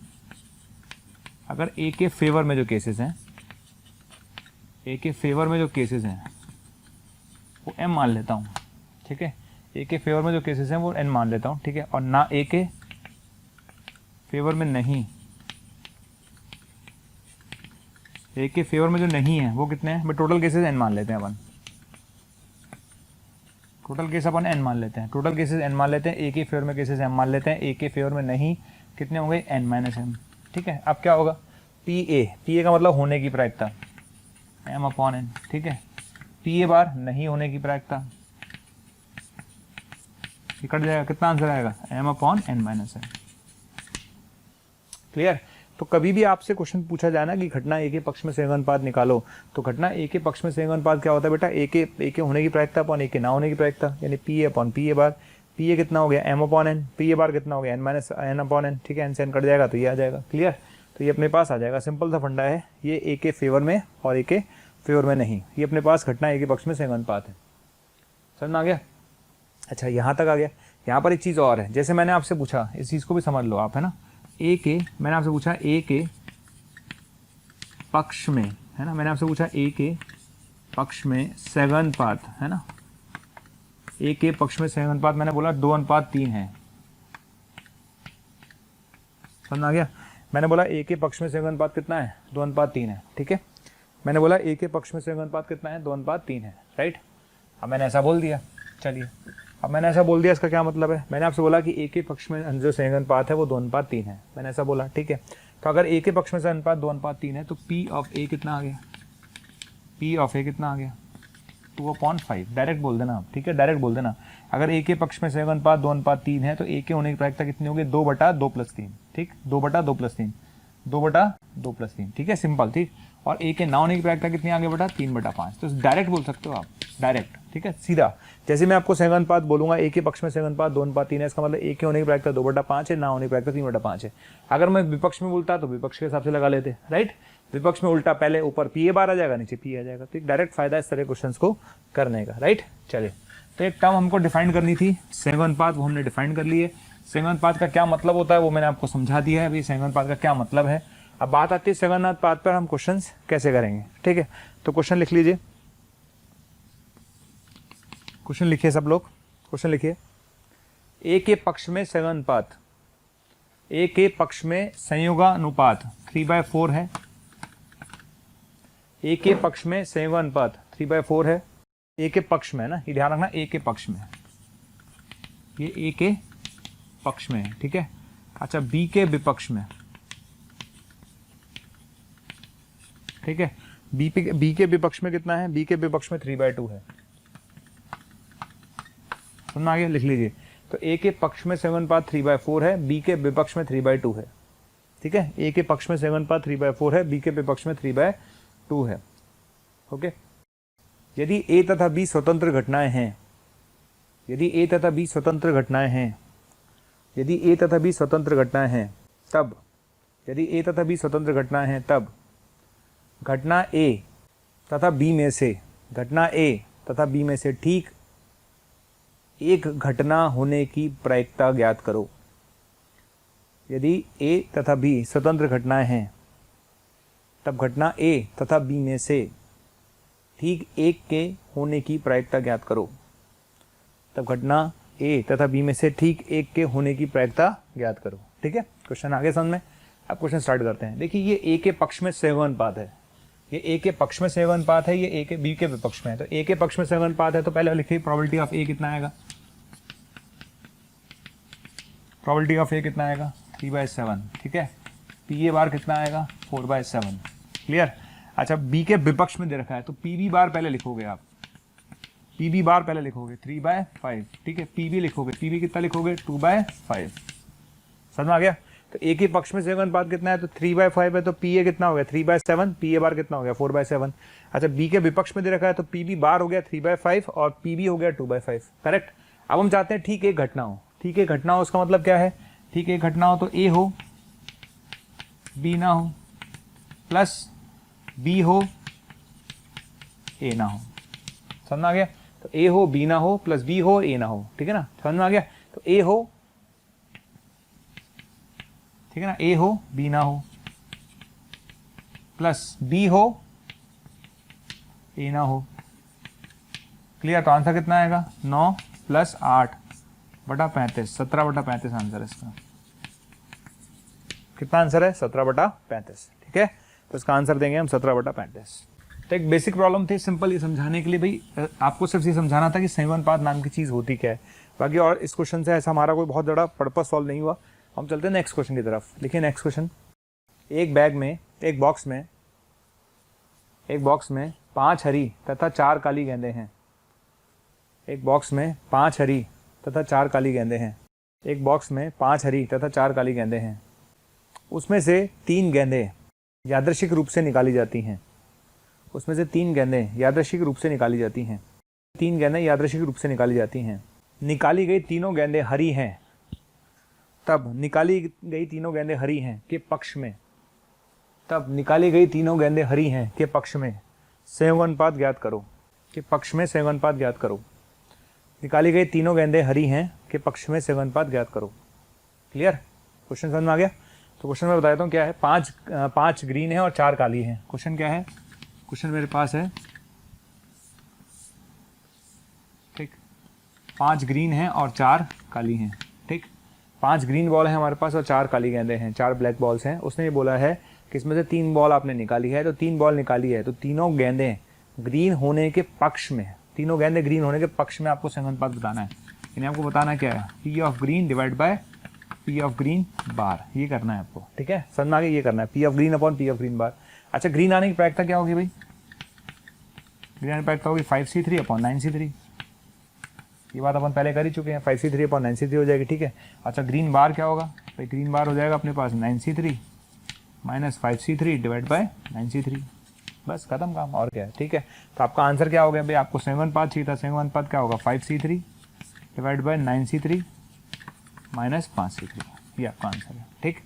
अगर ए के फेवर में जो केसेस हैं, ए के फेवर में जो केसेस हैं वो एम मान लेता हूँ, ठीक है। ए के फेवर में जो केसेस हैं वो एन मान लेता हूँ, ठीक है। और ना ए के फेवर में नहीं, ए के फेवर में जो नहीं है वो कितने हैं? मैं टोटल केसेस एन मान लेते हैं अपन, टोटल केस अपन एन मान लेते हैं, टोटल केसेस एन मान लेते हैं। ए के फेवर में केसेस एम मान लेते हैं, ए के फेवर में नहीं कितने होंगे? एन माइनस एम, ठीक है। अब क्या होगा? पी ए का मतलब होने की प्रायिकता एम अपॉन एन, ठीक है। पी ए बार नहीं होने की प्रायिकता, ये कट जाएगा, कितना आंसर आएगा? M upon N minus N. Clear? तो कभी भी आपसे क्वेश्चन पूछा जाए ना कि घटना ए के पक्ष में संयोगानुपात निकालो, तो घटना ए के पक्ष में संयोगानुपात क्या होता है बेटा? ए के होने की प्रायिकता अपॉन ए के ना होने की प्रायिकता, यानी P A upon P A bar. P A कितना हो गया? M upon N. P A bar कितना हो गया? N minus N upon N, ठीक है। एन से एन कट जाएगा तो ये आ जाएगा। क्लियर? तो ये अपने पास आ जाएगा, सिंपल सा फंडा है ये, ए के फेवर में और ए के फेवर में नहीं, ये अपने पास घटना ए के पक्ष में संयोगानुपात है। समझ में आ गया? अच्छा यहाँ तक आ गया। यहाँ पर एक चीज़ और है, जैसे मैंने आपसे पूछा, इस चीज़ को भी समझ लो आप, है ना। ए के, मैंने आपसे पूछा ए के पक्ष में, है ना, मैंने आपसे पूछा ए के पक्ष में संयोगानुपात, है ना। ए के पक्ष में संयोगानुपात मैंने बोला 2:3 है। समझ आ गया? मैंने बोला ए के पक्ष में संयोगानुपात कितना है? 2:3 है, ठीक है। मैंने बोला ए के पक्ष में संयोगानुपात कितना है? 2:3 है, राइट। अब मैंने ऐसा बोल दिया, चलिए अब मैंने ऐसा बोल दिया, इसका क्या मतलब है? मैंने आपसे बोला कि एक ही पक्ष में जो संयोग अनुपात है वो 2:3 है, मैंने ऐसा बोला, ठीक है। तो अगर एक ही पक्ष में से अनुपात 2:3 है तो P ऑफ A कितना आ गया? P ऑफ A कितना आ गया? 2/5। डायरेक्ट बोल देना आप, ठीक है, डायरेक्ट बोल देना। अगर एक ही पक्ष में संयोग अनुपात 2:3 है तो एक के होने की प्रायिकता कितनी होगी? 2/2+3, ठीक, 2/2+3, 2/2+3, ठीक है, सिंपल, ठीक। और एक के ना होने की प्रायिकता कितनी आगे बेटा? 3/5। तो डायरेक्ट बोल सकते हो आप, डायरेक्ट, ठीक है, सीधा। जैसे मैं आपको संयोग अनुपात बोलूंगा, एक ही पक्ष में संयोग अनुपात 2:3 है, इसका मतलब एक के होने की प्रायिकता 2/5 है, ना होने की प्रायिकता 3/5 है। अगर मैं विपक्ष में बोलता तो विपक्ष के हिसाब से लगा लेते, राइट। विपक्ष में उल्टा, पहले ऊपर P बार आ जाएगा, नीचे P आ जाएगा। तो एक डायरेक्ट फायदा इस तरह क्वेश्चंस को करने का, राइट। चलिए, तो एक टर्म हमको डिफाइन करनी थी संयोग अनुपात, वो हमने डिफाइन कर ली है। संयोग अनुपात का क्या मतलब होता है वो मैंने आपको समझा दिया है, अभी संयोग अनुपात का क्या मतलब है। अब बात आती है संयोग अनुपात पर हम क्वेश्चंस कैसे करेंगे, ठीक है। तो क्वेश्चन लिख लीजिए, क्वेश्चन लिखिए सब लोग, क्वेश्चन लिखिए। ए के पक्ष में संयोग अनुपात, ए के पक्ष में संयोगानुपात 3/4 है। ए के पक्ष में संयोग अनुपात 3/4 है। ए के पक्ष में है ना, ये ध्यान रखना, ए के पक्ष में, ये ए के पक्ष में है, ठीक है। अच्छा, बी के विपक्ष में, ठीक है। बी के विपक्ष में कितना है? बी के विपक्ष में 3/2 है। सुनना आ गया? लिख लीजिए। तो ए के पक्ष में संयोग अनुपात 3/4 है, बी के विपक्ष में 3/2 है, ठीक है। ए के पक्ष में संयोग अनुपात 3/4 है, बी के विपक्ष में 3/2 है, ओके। यदि ए तथा बी स्वतंत्र घटनाएं हैं, यदि ए तथा बी स्वतंत्र घटनाएं हैं, यदि ए तथा बी स्वतंत्र घटनाएं हैं तब, यदि ए तथा बी स्वतंत्र घटनाएं हैं तब घटना ए तथा बी में से, घटना ए तथा बी में से ठीक एक घटना होने की प्रायिकता ज्ञात करो। यदि ए तथा बी स्वतंत्र घटनाएं हैं तब घटना ए तथा बी में से ठीक एक के होने की प्रायिकता ज्ञात करो। तब घटना ए तथा बी में से ठीक एक के होने की प्रायिकता ज्ञात करो, ठीक है। क्वेश्चन आगे समझ में। अब क्वेश्चन स्टार्ट करते हैं। देखिए, ये ए के पक्ष में संयोग अनुपात है, ये ए के पक्ष में संयोग अनुपात है, ये ए के बी के विपक्ष में है। तो ए के पक्ष में संयोग अनुपात है तो पहले लिखिए प्रोबेबिलिटी ऑफ ए कितना आएगा? प्रोबेबिलिटी ऑफ ए कितना आएगा? 3/7, ठीक है। पी ए बार कितना आएगा? 4/7, क्लियर। अच्छा, बी के विपक्ष में दे रखा है तो पी बी बार पहले लिखोगे आप, पी बी बार पहले लिखोगे 3/5, ठीक है। पी बी लिखोगे, पी बी कितना लिखोगे? 2/5। समझ में आ गया? तो ए के पक्ष में संयोग अनुपात कितना है? तो 3/5 है, तो पी ए कितना हो गया? 3/7। पी ए बार कितना हो गया? 4/7। अच्छा, बी के विपक्ष में दे रखा है तो पी बी बार हो गया 3/5 और पी बी हो गया 2/5, करेक्ट। अब हम चाहते हैं ठीक एक घटना हो, ठीक एक घटना हो, उसका मतलब क्या है? ठीक एक घटना हो तो ए हो, बी ना हो, प्लस बी हो, ए ना हो। समझ में आ गया? तो ए हो, बी ना हो, प्लस बी हो, ए ना हो, ठीक है ना। समझ में आ गया? तो ए हो, ठीक है ना, ए हो, बी ना हो, प्लस बी हो, ए ना हो, क्लियर। तो आंसर कितना आएगा? 9 + 8/35, 17/35 आंसर है इसका। कितना आंसर है? 17/35, ठीक है। तो इसका आंसर देंगे हम 17/35। तो एक बेसिक प्रॉब्लम थी, सिंपल ये समझाने के लिए, भाई आपको सिर्फ ये समझाना था कि संयोग अनुपात नाम की चीज़ होती क्या है। बाकी और इस क्वेश्चन से ऐसा हमारा कोई बहुत बड़ा पर्पस सॉल्व नहीं हुआ। हम चलते हैं नेक्स्ट क्वेश्चन की तरफ। लिखिए नेक्स्ट क्वेश्चन। एक बैग में, एक बॉक्स में 5 हरी तथा 4 काली गेंदें हैं। एक बॉक्स में 5 हरी तथा 4 काली गेंदें हैं। एक बॉक्स में 5 हरी तथा 4 काली गेंदें हैं। उसमें से 3 गेंदें यादृच्छिक रूप से निकाली जाती हैं। उसमें से 3 गेंदें यादृच्छिक रूप से निकाली जाती हैं। 3 गेंदें यादृच्छिक रूप से निकाली जाती हैं। निकाली गई तीनों गेंदें हरी हैं, तब निकाली गई तीनों गेंदें हरी हैं के पक्ष में, तब निकाली गई तीनों गेंदें हरी हैं के पक्ष में संयोग अनुपात ज्ञात करो। के पक्ष में संयोग अनुपात ज्ञात करो। निकाली गई तीनों गेंदें हरी हैं के पक्ष में संयोग अनुपात ज्ञात करो। क्लियर? क्वेश्चन समझ में आ गया? तो क्वेश्चन मैं बता देता हूँ क्या है। 5 ग्रीन है और 4 काली है। क्वेश्चन क्या है? क्वेश्चन मेरे पास है, ठीक, 5 ग्रीन है और 4 काली हैं, ठीक। 5 ग्रीन बॉल है हमारे पास और 4 काली गेंदें हैं, 4 ब्लैक बॉल्स हैं। उसने ये बोला है कि इसमें से 3 बॉल आपने निकाली है, तो 3 बॉल निकाली है तो तीनों गेंदें ग्रीन होने के पक्ष में, तीनों गेंदें ग्रीन होने के पक्ष में आपको संयोग अनुपात बताना है। यानी आपको बताना क्या है, P of green divide by P of green bar, ये करना है आपको, ठीक है, समझ में आ गया, ये करना है P of green upon P of green bar. अच्छा ग्रीन आने की प्रायिकता क्या होगी भाई, ग्रीन आने की प्रायिकता होगी 5c3 अपॉन 9c3, ये बात अपन पहले कर ही चुके हैं, 5c3 अपॉन 9c3 हो जाएगी, ठीक है। अच्छा ग्रीन बार क्या होगा भाई, ग्रीन बार हो जाएगा अपने पास 9c3 minus 5c3 divide by 9c3, बस खत्म काम, और क्या है, ठीक है। तो आपका आंसर क्या हो गया भाई, आपको सेवन अनुपात चाहिए था, सेवन अनुपात क्या होगा 5c3 divide by 9c3 minus 5c3, ये आपका आंसर है, ठीक।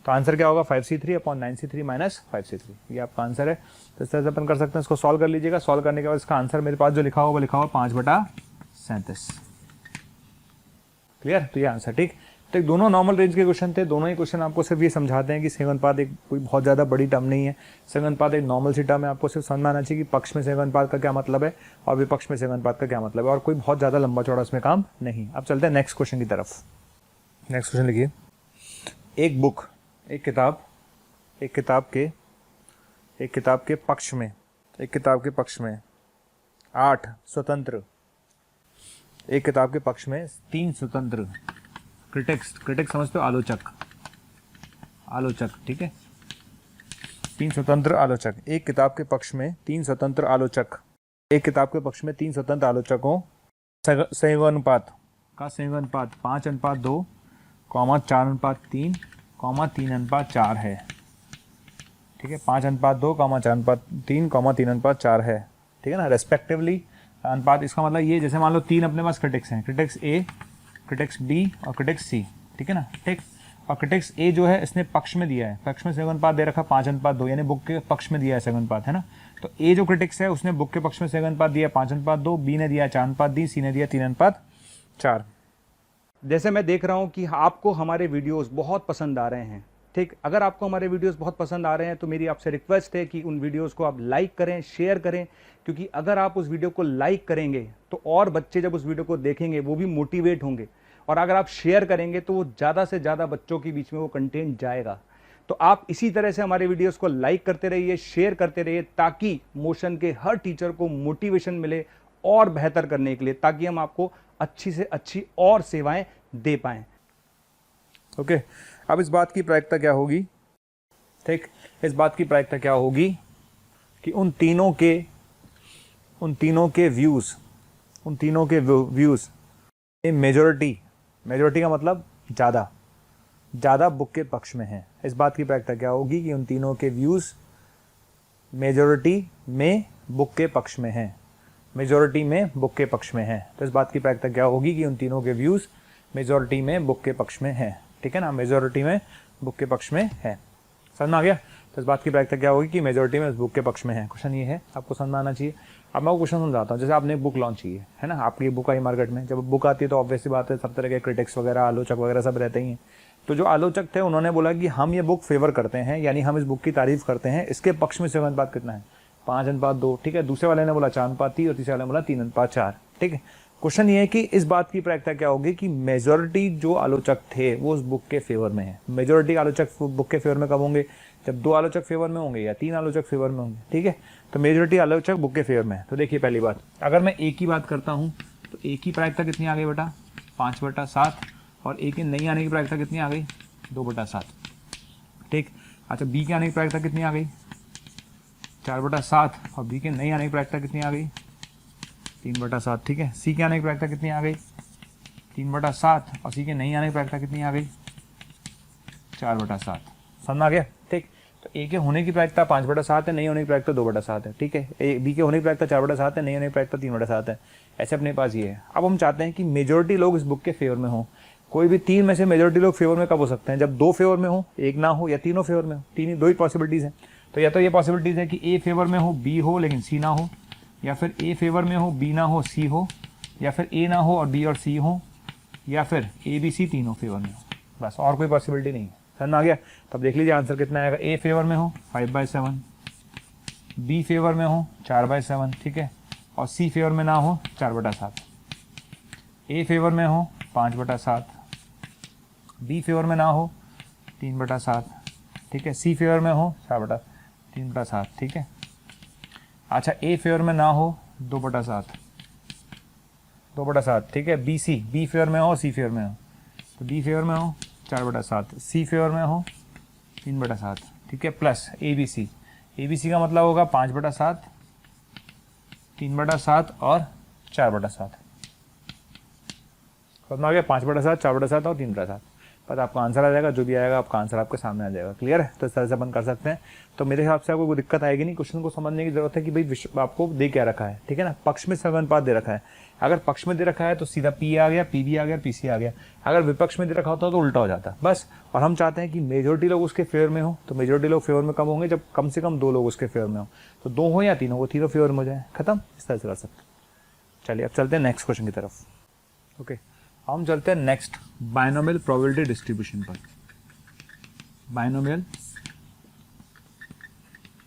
तो आंसर क्या होगा 5c3 upon 9c3 minus 5c3, ये आपका आंसर है। तो इस तरह से अपन कर सकते हैं, इसको सॉल्व कर लीजिएगा, सॉल्व करने के बाद इसका आंसर मेरे पास जो लिखा हुआ वो लिखा हुआ 5/37, क्लियर। तो ये आंसर, ठीक। तो एक दोनों नॉर्मल रेंज के क्वेश्चन थे, दोनों ही क्वेश्चन आपको सिर्फ ये समझाते हैं कि सेवन अनुपात एक कोई बहुत ज़्यादा बड़ी टर्म नहीं है, सेवन अनुपात एक नॉर्मल सी टर्म है, आपको सिर्फ समझ में आना चाहिए कि पक्ष में सेवन अनुपात का क्या मतलब है और विपक्ष में सेवन अनुपात का क्या मतलब है, और कोई बहुत ज़्यादा लंबा चौड़ा इसमें काम नहीं। अब चलते हैं नेक्स्ट क्वेश्चन की तरफ। नेक्स्ट क्वेश्चन लिखिए, एक बुक, एक किताब के पक्ष में, एक किताब के पक्ष में 8 स्वतंत्र, एक किताब के पक्ष में 3 स्वतंत्र क्रिटिक्स, क्रिटिक्स समझते हो, आलोचक, ठीक है, 3 स्वतंत्र आलोचक, एक किताब के पक्ष में 3 स्वतंत्र आलोचक, एक किताब के पक्ष में 3 स्वतंत्र आलोचकों संयोगानुपात का संयोगानुपात 5:2, 4:3, 3:4 है, ठीक है, 5:2, 4:3, 3:4 है, ठीक है ना, रेस्पेक्टिवली अनुपात। इसका मतलब ये, जैसे मान लो 3 अपने पास क्रिटिक्स हैं, क्रिटिक्स ए, क्रिटिक्स बी और क्रिटिक्स सी, ठीक है ना, ठीक। और क्रिटिक्स ए जो है इसने पक्ष में दिया है, पक्ष में संयोगानुपात दे रखा 5:2, यानी बुक के पक्ष में दिया है संयोगानुपात, है ना। तो ए जो क्रिटिक्स है उसने बुक के पक्ष में संयोगानुपात दिया 5:2, बी ने दिया 4:3, सी ने दिया 3:4। जैसे मैं देख रहा हूं कि आपको हमारे वीडियोस बहुत पसंद आ रहे हैं, ठीक। अगर आपको हमारे वीडियोस बहुत पसंद आ रहे हैं तो मेरी आपसे रिक्वेस्ट है कि उन वीडियोस को आप लाइक करें, शेयर करें, क्योंकि अगर आप उस वीडियो को लाइक करेंगे तो और बच्चे जब उस वीडियो को देखेंगे वो भी मोटिवेट होंगे, और अगर आप शेयर करेंगे तो वो ज़्यादा से ज़्यादा बच्चों के बीच में वो कंटेंट जाएगा। तो आप इसी तरह से हमारे वीडियोस को लाइक करते रहिए, शेयर करते रहिए, ताकि मोशन के हर टीचर को मोटिवेशन मिले और बेहतर करने के लिए, ताकि हम आपको अच्छी से अच्छी और सेवाएं दे पाएं। ओके, अब इस बात की प्रायिकता क्या होगी, ठीक, इस बात की प्रायिकता क्या होगी कि उन तीनों के व्यूज़ मेजॉरिटी का मतलब ज़्यादा बुक के पक्ष में है। इस बात की प्रायिकता क्या होगी कि उन तीनों के व्यूज़ मेजॉरिटी में बुक के पक्ष में है, तो इस बात की प्रायिकता क्या होगी कि उन तीनों के व्यूज़ मेजॉरिटी में बुक के पक्ष में है, ठीक है ना, मेजॉरिटी में बुक के पक्ष में है, समझ में आ गया। तो इस बात की प्रायिकता क्या होगी कि मेजॉरिटी में बुक के पक्ष में है। क्वेश्चन ये है, आपको समझ में आना चाहिए। अब मैं वो क्वेश्चन समझाता हूँ। जैसे आपने एक बुक लॉन्च की है ना, आपकी बुक आई मार्केट में, जब बुक आती है तो ऑब्वियसली बात है सब तरह के क्रिटिक्स वगैरह, आलोचक वगैरह सब रहते ही हैं। तो जो आलोचक थे उन्होंने बोला कि हम ये बुक फेवर करते हैं, यानी हम इस बुक की तारीफ करते हैं, इसके पक्ष में संयोगानुपात कितना है 5:2, ठीक है। दूसरे वाले ने बोला 4:3 और तीसरे वाले ने बोला 3:4, ठीक है। क्वेश्चन ये है कि इस बात की प्रायिकता क्या होगी कि मेजॉरिटी जो आलोचक थे वो उस बुक के फेवर में है। मेजॉरिटी आलोचक बुक के फेवर में कब होंगे, जब 2 आलोचक फेवर में होंगे या 3 आलोचक फेवर में होंगे, ठीक है। तो मेजॉरिटी आलोचक बुक के फेवर में है। तो देखिए पहली बात, अगर मैं ए की बात करता हूँ तो ए की प्रायिकता कितनी आ गई बेटा 5/7, और ए के नहीं आने की प्रायिकता कितनी आ गई 2/7, ठीक। अच्छा बी के आने की प्रायिकता कितनी आ गई 4/7, और बी के नहीं आने की प्रायिकता कितनी आ गई 3/7, ठीक है। सी के आने की प्रायिकता कितनी आ गई 3/7, और सी के नहीं आने की प्रायिकता कितनी आ गई 4/7, समझ में आ गया, ठीक। तो ए के होने की प्रायिकता 5/7 है, नहीं होने की प्रायिकता 2/7 है, ठीक है। ए बी के होने की प्रायिकता 4/7 है, नहीं होने की प्रायिकता 3/7 है। ऐसे अपने पास ये है। अब हम चाहते हैं कि मेजॉरिटी लोग इस बुक के फेवर में हो। कोई भी 3 में से मेजॉरिटी लोग फेवर में कब हो सकते हैं, जब 2 फेवर में हो, 1 ना हो, या तीनों फेवर में हो। 2 ही पॉसिबिलिटीज़ हैं। तो या तो ये पॉसिबिलिटीज़ है कि ए फेवर में हो, बी हो लेकिन सी ना हो, या फिर ए फेवर में हो, बी ना हो, सी हो, या फिर ए ना हो और बी और सी हो, या फिर ए बी सी तीनों फेवर में हो, बस और कोई पॉसिबिलिटी नहीं है। समझ में आ गया। तब देख लीजिए आंसर कितना आएगा। ए फेवर में हो 5/7, बी फेवर में हो 4/7, ठीक है, और सी फेवर में ना हो 4/7। ए फेवर में हो 5/7, बी फेवर में ना हो 3/7, ठीक है, सी फेवर में हो 3/7, ठीक है। अच्छा ए फेवर में ना हो 2/7, 2/7, ठीक है। बी सी, बी फेवर में हो सी फेवर में हो, तो बी फेवर में हो 4/7, सी फेवर में हो 3/7, ठीक है, plus A B C, A B C का मतलब होगा 5/7, 3/7 और 4/7। समझ में आ गया? 5/7, 4/7 और 3/7। पर आपका आंसर आ जाएगा, जो भी आएगा आपका आंसर आपके सामने आ जाएगा। क्लियर है? तो इस तरह से अपन कर सकते हैं। तो मेरे हिसाब से आपको कोई दिक्कत आएगी नहीं। क्वेश्चन को समझने की जरूरत है कि भाई आपको दे क्या रखा है, ठीक है ना। पक्ष में समानुपात दे रखा है। अगर पक्ष में दे रखा है तो सीधा पी आ गया, पी बी आ गया, पी सी आ गया। अगर विपक्ष में दे रखा होता तो उल्टा हो जाता बस। और हम चाहते हैं कि मेजोरिटी लोग उसके फेवर में हो, तो मेजोरिटी लोग फेवर में कम होंगे जब कम से कम 2 लोग उसके फेवर में हो। तो 2 हो या 3 हो, वो तीनों फेवर में हो जाए, खत्म। इस तरह से कर सकते हैं। चलिए अब चलते हैं नेक्स्ट क्वेश्चन की तरफ। ओके, हम चलते हैं नेक्स्ट बायनोमियल प्रोबेबिलिटी डिस्ट्रीब्यूशन पर। बायनोमियल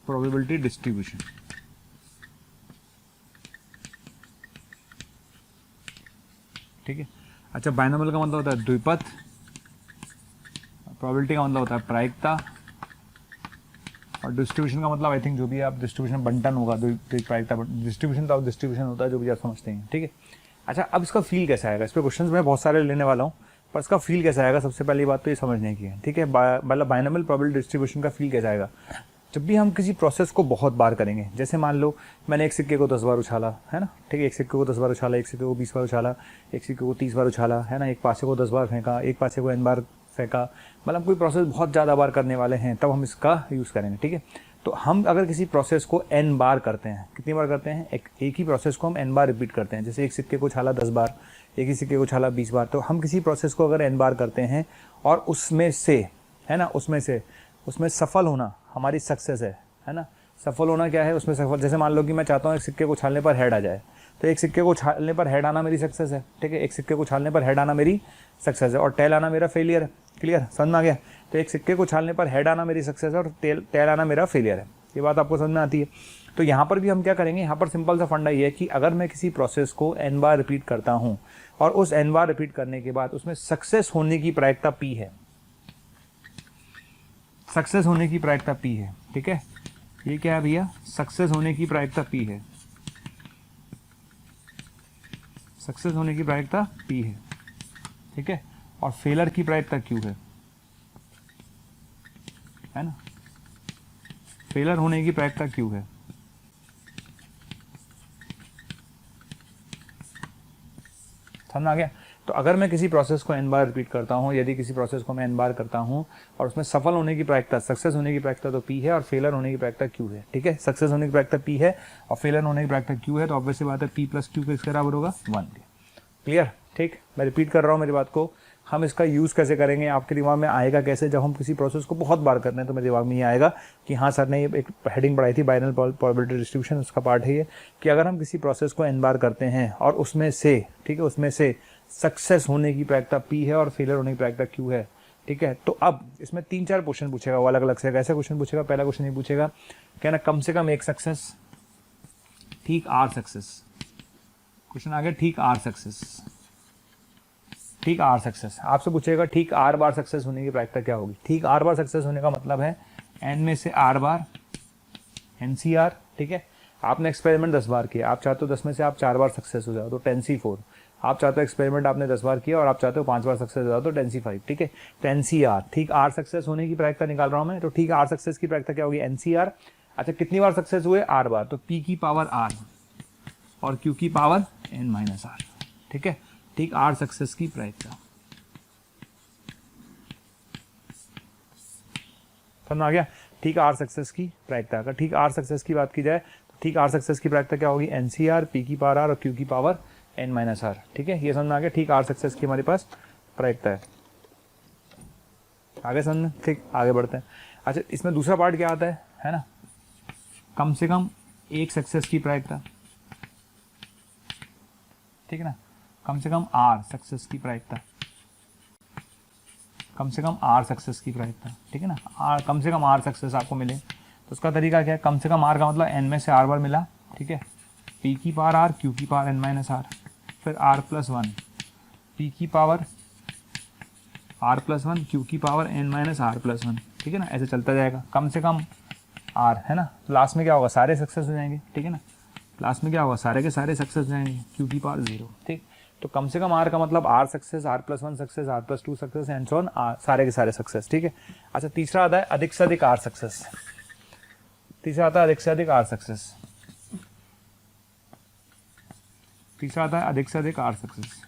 प्रोबेबिलिटी डिस्ट्रीब्यूशन, ठीक है। अच्छा, बायनोमियल का मतलब होता है द्विपद, प्रोबेबिलिटी का मतलब होता है प्रायिकता, और डिस्ट्रीब्यूशन का मतलब आई थिंक जो भी आप डिस्ट्रीब्यूशन बंटन होगा, प्रायिकता डिस्ट्रीब्यूशन तो डिस्ट्रीब्यूशन होता है, जो भी आप समझते हैं, ठीक है। अच्छा, अब इसका फील कैसा आएगा? इस पर क्वेश्चन मैं बहुत सारे लेने वाला हूँ, पर इसका फील कैसा आएगा सबसे पहली बात तो ये समझने की है, ठीक है। मतलब बायनोमियल प्रोबेबिलिटी डिस्ट्रीब्यूशन का फील कैसा आएगा? जब भी हम किसी प्रोसेस को बहुत बार करेंगे, जैसे मान लो मैंने एक सिक्के को 10 बार उछाला, है ना, ठीक है, एक सिक्के को 10 बार उछाला, एक सिक्के को 20 बार उछाला, एक सिक्के को 30 बार उछाला, है ना, एक पासे को 10 बार फेंका, एक पासे को n बार फेंका, मतलब कोई प्रोसेस बहुत ज़्यादा बार करने वाले हैं तब हम इसका यूज़ करेंगे, ठीक है। तो हम अगर किसी प्रोसेस को n बार करते हैं, कितनी बार करते हैं? एक ही प्रोसेस को हम n बार रिपीट करते हैं। जैसे एक सिक्के को उछाला 10 बार, एक ही सिक्के को उछाला 20 बार, तो हम किसी प्रोसेस को अगर n बार करते हैं और उसमें से, है ना, उसमें सफल होना हमारी सक्सेस है ना। सफल होना क्या है उसमें सफल? जैसे मान लो कि मैं चाहता हूँ एक सिक्के को उछालने पर हेड आ जाए, तो एक सिक्के को उछालने पर हेड आना मेरी सक्सेस है, ठीक है। एक सिक्के को उछालने पर हेड आना मेरी सक्सेस है और टेल आना मेरा फेलियर है। क्लियर, समझ में आ गया? तो एक सिक्के को उछालने पर हेड आना मेरी सक्सेस है और टेल आना मेरा फेलियर है। ये बात आपको समझ में आती है? तो यहाँ पर भी हम क्या करेंगे? यहाँ पर सिंपल सा फंडा ये है कि अगर मैं किसी प्रोसेस को n बार रिपीट करता हूँ और उस n बार रिपीट करने के बाद उसमें सक्सेस होने की प्रायिकता p है, सक्सेस होने की प्रायिकता p है, ठीक है। ये क्या है भैया? सक्सेस होने की प्रायिकता p है, सक्सेस होने की प्रायिकता p है, ठीक है। और फेलर की प्रायिकता q है ना, फेलर होने की प्रायिकता q है। समझ आ गया? तो अगर मैं किसी प्रोसेस को n बार रिपीट करता हूँ, यदि किसी प्रोसेस को मैं n बार करता हूँ और उसमें सफल होने की प्रायिकता, सक्सेस होने की प्रायिकता तो p है और फेलर होने की प्रायिकता q है, ठीक है। सक्सेस होने की प्रायिकता p है और फेलर होने की प्रायिकता q है, तो ऑब्वियसली बात है p प्लस q किसके बराबर होगा? 1 के। क्लियर? ठीक, मैं रिपीट कर रहा हूँ मेरी बात को। हम इसका यूज़ कैसे करेंगे, आपके दिमाग में आएगा कैसे? जब हम किसी प्रोसेस को बहुत बार करते हैं तो मेरे दिमाग में ये आएगा कि हाँ सर ने ये एक हेडिंग पढ़ाई थी, बाइनरी प्रोबेबिलिटी डिस्ट्रीब्यूशन, उसका पार्ट है ये कि अगर हम किसी प्रोसेस को n बार करते हैं और उसमें से, ठीक है, उसमें से सक्सेस होने की प्रायिकता p है और फेलियर होने की प्रायिकता q है, ठीक है। तो अब इसमें 3-4 क्वेश्चन पूछेगा वो अलग अलग से। कैसे क्वेश्चन पूछेगा? पहला क्वेश्चन ये पूछेगा, कहना कम से कम एक सक्सेस, ठीक r सक्सेस। क्वेश्चन आ गया ठीक r सक्सेस, ठीक r सक्सेस। आपसे पूछेगा ठीक r बार सक्सेस होने की प्रायिकता क्या होगी? ठीक r बार सक्सेस होने का मतलब है n में से r बार NCR, ठीक है। आपने एक्सपेरिमेंट 10 बार किया, आप चाहते हो 10 में से आप 4 बार सक्सेस हो जाओ तो 10C4। आप चाहते हो एक्सपेरिमेंट आपने 10 बार किया और आप चाहते हो 5 बार सक्सेस हो जाओ तो 10C5, ठीक है। तो NCR, ठीक r सक्सेस होने की प्रायिकता निकाल रहा हूँ मैं, तो ठीक r सक्सेस की प्रायिकता क्या होगी? NCR। अच्छा, कितनी बार सक्सेस हुए? r बार, तो p की पावर r और q की पावर n-r, ठीक है। ठीक r सक्सेस की प्रायिकता। समझ आ गया? ठीक r सक्सेस की प्रायिकता। अगर ठीक r सक्सेस की बात की जाए तो ठीक r सक्सेस की प्रायिकता क्या होगी? NCR, p की पावर r और q की पावर n-r, ठीक है। ये समझ में आ गया? ठीक r सक्सेस की हमारे पास प्रायिकता है। आगे समझ में? ठीक, आगे बढ़ते हैं। अच्छा, इसमें दूसरा पार्ट क्या आता है ना, कम से कम एक सक्सेस की प्रायिकता, ठीक है ना। कम से कम r सक्सेस की प्रायिकता, कम से कम r सक्सेस की प्रायिकता, ठीक है ना। r, कम से कम r सक्सेस आपको मिले तो उसका तरीका क्या है? कम से कम r का मतलब n में से r बार मिला, ठीक है। p की पावर r, q की पावर n-r, फिर r+1, p की पावर r+1, q की पावर n-r+1, ठीक है ना। ऐसे चलता जाएगा, कम से कम r, है ना। लास्ट में क्या होगा? सारे सक्सेस हो जाएंगे, ठीक है ना। लास्ट में क्या होगा? सारे के सारे सक्सेस हो जाएंगे, q की पावर 0, ठीक। तो कम से कम आर का मतलब R success, R plus 1 success, R plus 2 success and so on, सारे के सारे सक्सेस, ठीक है। अच्छा तीसरा आता है अधिक से अधिक आर सक्सेस, तीसरा आता है अधिक से अधिक आर सक्सेस, तीसरा आता है अधिक से अधिक आर सक्सेस।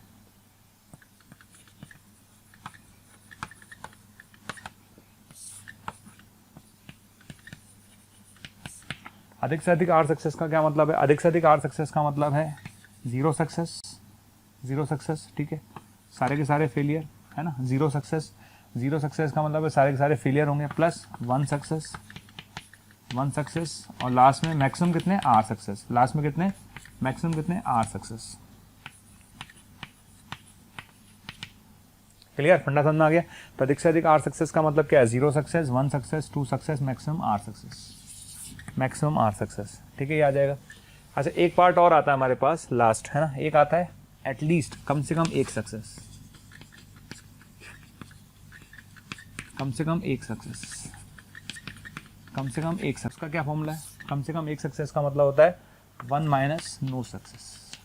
अधिक से अधिक आर सक्सेस का क्या मतलब है? अधिक से अधिक आर सक्सेस का मतलब है जीरो सक्सेस, जीरो सक्सेस, ठीक है, सारे के सारे फेलियर, है ना। जीरो सक्सेस, जीरो सक्सेस का मतलब है सारे के सारे फेलियर होंगे, प्लस 1 सक्सेस, 1 सक्सेस, और लास्ट में मैक्सिमम कितने? R success. लास्ट में कितने? मैक्सिमम कितने? R success. क्लियर? फंडा समझ में आ गया? तो अधिक से अधिक आर सक्सेस का मतलब क्या है? Zero success, 1 success, 2 success, maximum R success, maximum R success, ठीक है, ये आ जाएगा। अच्छा एक पार्ट और आता है हमारे पास लास्ट, है ना, एक आता है एटलीस्ट, कम से कम एक सक्सेस, कम से कम एक सक्सेस, कम से कम एक सक्सेस का क्या फॉर्मूला है? कम से कम एक सक्सेस का मतलब होता है 1 माइनस नो सक्सेस।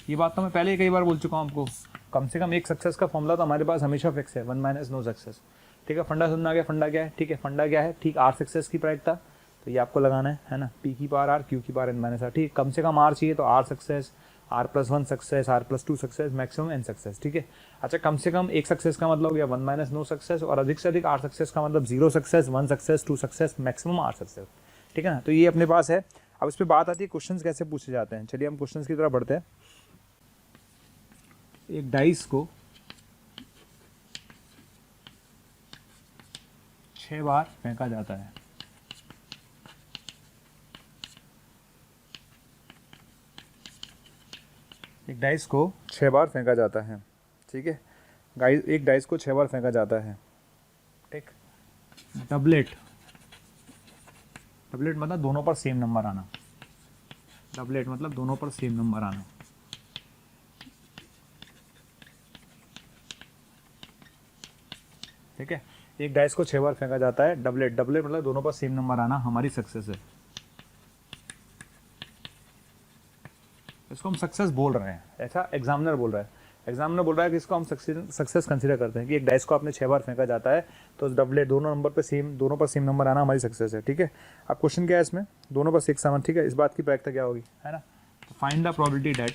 ये बात तो मैं पहले ही कई बार बोल चुका हूँ आपको, कम से कम एक सक्सेस का फॉर्मूला तो हमारे पास हमेशा फिक्स है, 1 माइनस नो सक्सेस, ठीक है। फंडा सुनना गया, फंडा क्या है? ठीक है, फंडा क्या है? ठीक आर सक्सेस की प्रायिकता, तो ये आपको लगाना है ना, पी की पावर आर, क्यू की पावर एन माइनस आर, ठीक। कम से कम आर चाहिए तो R success, R plus 1 success, R plus 2 success, maximum N success, ठीक है। अच्छा कम से कम एक सक्सेस का मतलब हो गया 1 माइनस नो सक्सेस, और अधिक से अधिक आर सक्सेस का मतलब 0 success, 1 success, 2 success, maximum R success, ठीक है ना। तो ये अपने पास है। अब इस पर बात आती है क्वेश्चंस कैसे पूछे जाते हैं। चलिए हम क्वेश्चंस की तरफ बढ़ते हैं। एक डाइस को 6 बार फेंका जाता है, एक डाइस को 6 बार फेंका जाता है, ठीक है। गाइस एक डाइस को 6 बार फेंका जाता है, ठीक। डबलेट, डबलेट मतलब दोनों पर सेम नंबर आना, डबलेट मतलब दोनों पर सेम नंबर आना, ठीक है। एक डाइस को 6 बार फेंका जाता है, डबलेट, डबलेट मतलब दोनों पर सेम नंबर आना हमारी सक्सेस है। इसको हम सक्सेस बोल रहे हैं, ऐसा एग्जामिनर बोल रहा है। एग्जामिनर बोल रहा है कि इसको हम सक्सेस कंसीडर करते हैं कि एक डाइस को आपने 6 बार फेंका जाता है तो डबलेट दोनों नंबर पे सेम, दोनों पर सेम नंबर आना हमारी सक्सेस है, ठीक है। अब क्वेश्चन क्या है इसमें? दोनों पर 6 7, ठीक है। इस बात की प्रायिकता क्या होगी, है ना। तो find the probability that,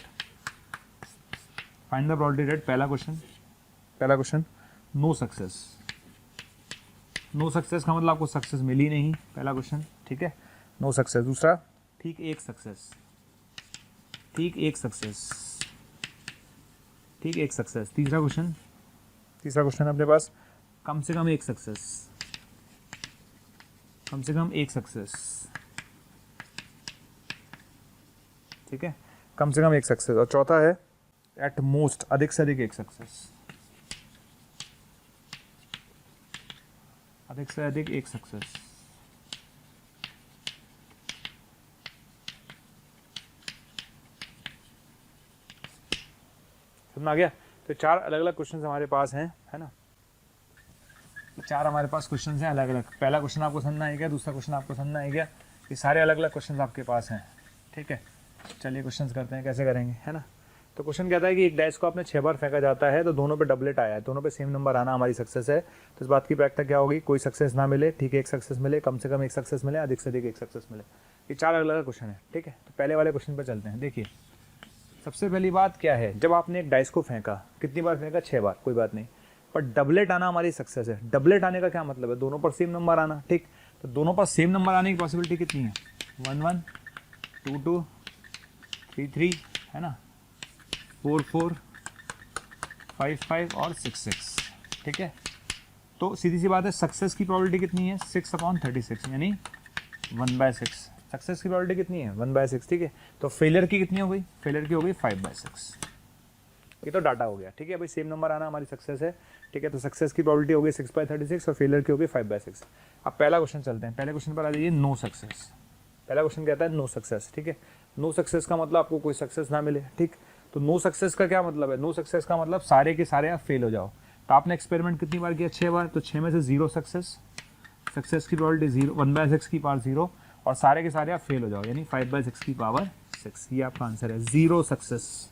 find the probability that, पहला क्वेश्चन, पहला question no success, no success का मतलब आपको सक्सेस मिली नहीं, पहला क्वेश्चन, ठीक है, नो सक्सेस। दूसरा ठीक एक सक्सेस, ठीक एक सक्सेस, ठीक एक सक्सेस। तीसरा क्वेश्चन, तीसरा क्वेश्चन अपने पास कम से कम एक सक्सेस, कम से कम एक सक्सेस, ठीक है, कम से कम एक सक्सेस। और चौथा है एट मोस्ट, अधिक से अधिक एक सक्सेस, अधिक से अधिक एक सक्सेस। समझ आ गया? तो 4 अलग अलग क्वेश्चन हमारे पास हैं, है ना। 4 हमारे पास क्वेश्चन हैं अलग अलग। पहला क्वेश्चन आपको समझ में आ गया, दूसरा क्वेश्चन आपको समझ में आ गया, ये सारे अलग अलग क्वेश्चन आपके पास हैं, ठीक है। चलिए क्वेश्चन करते हैं, कैसे करेंगे, है ना। तो क्वेश्चन कहता है कि एक डाइस को आपने 6 बार फेंका जाता है तो दोनों पे डबलेट आया है, दोनों पे सेम नंबर आना हमारी सक्सेस है। तो इस बात की प्रायिकता क्या होगी? कोई सक्सेस ना मिले, ठीक है, एक सक्सेस मिले, कम से कम एक सक्सेस मिले, अधिक से अधिक एक सक्सेस मिले। ये 4 अलग अलग क्वेश्चन है, ठीक है। तो पहले वाले क्वेश्चन पर चलते हैं। देखिए सबसे पहली बात क्या है, जब आपने एक डाइस को फेंका, कितनी बार फेंका? 6 बार, कोई बात नहीं, पर डबलेट आना हमारी सक्सेस है। डबलेट आने का क्या मतलब है? दोनों पर सेम नंबर आना, ठीक। तो दोनों पर सेम नंबर आने की पॉसिबिलिटी कितनी है? 1 1, 2 2, 3 3, है ना, 4 4, 5 5 और 6 6, ठीक है। तो सीधी सी बात है, सक्सेस की प्रोबेबिलिटी कितनी है? 6/36, यानी 1/6। सक्सेस की प्रोबेबिलिटी कितनी है? 1/6, ठीक है। तो फेलियर की कितनी हो गई? फेलियर की हो गई 5/6। ये तो डाटा हो गया, ठीक है भाई, सेम नंबर आना हमारी सक्सेस है, ठीक है। तो सक्सेस की प्रोबेबिलिटी हो गई 6/36 और फेलियर की हो गई 5/6। अब पहला क्वेश्चन चलते हैं, पहले क्वेश्चन पर आ जाइए, नो सक्सेस। पहला क्वेश्चन कहता है नो सक्सेस, ठीक है। नो सक्सेस का मतलब आपको कोई सक्सेस ना मिले, ठीक। तो नो सक्सेस का क्या मतलब है? नो सक्सेस का मतलब सारे के सारे आप फेल हो जाओ। तो आपने एक्सपेरिमेंट कितनी बार किया? 6 बार, तो 6 में से 0 सक्सेस, सक्सेस की प्रोबेबिलिटी 0, 1/6 की पावर 0, और सारे के सारे आप फेल हो जाओ, यानी 5/6 की पावर 6। ये आपका आंसर है, 0 सक्सेस,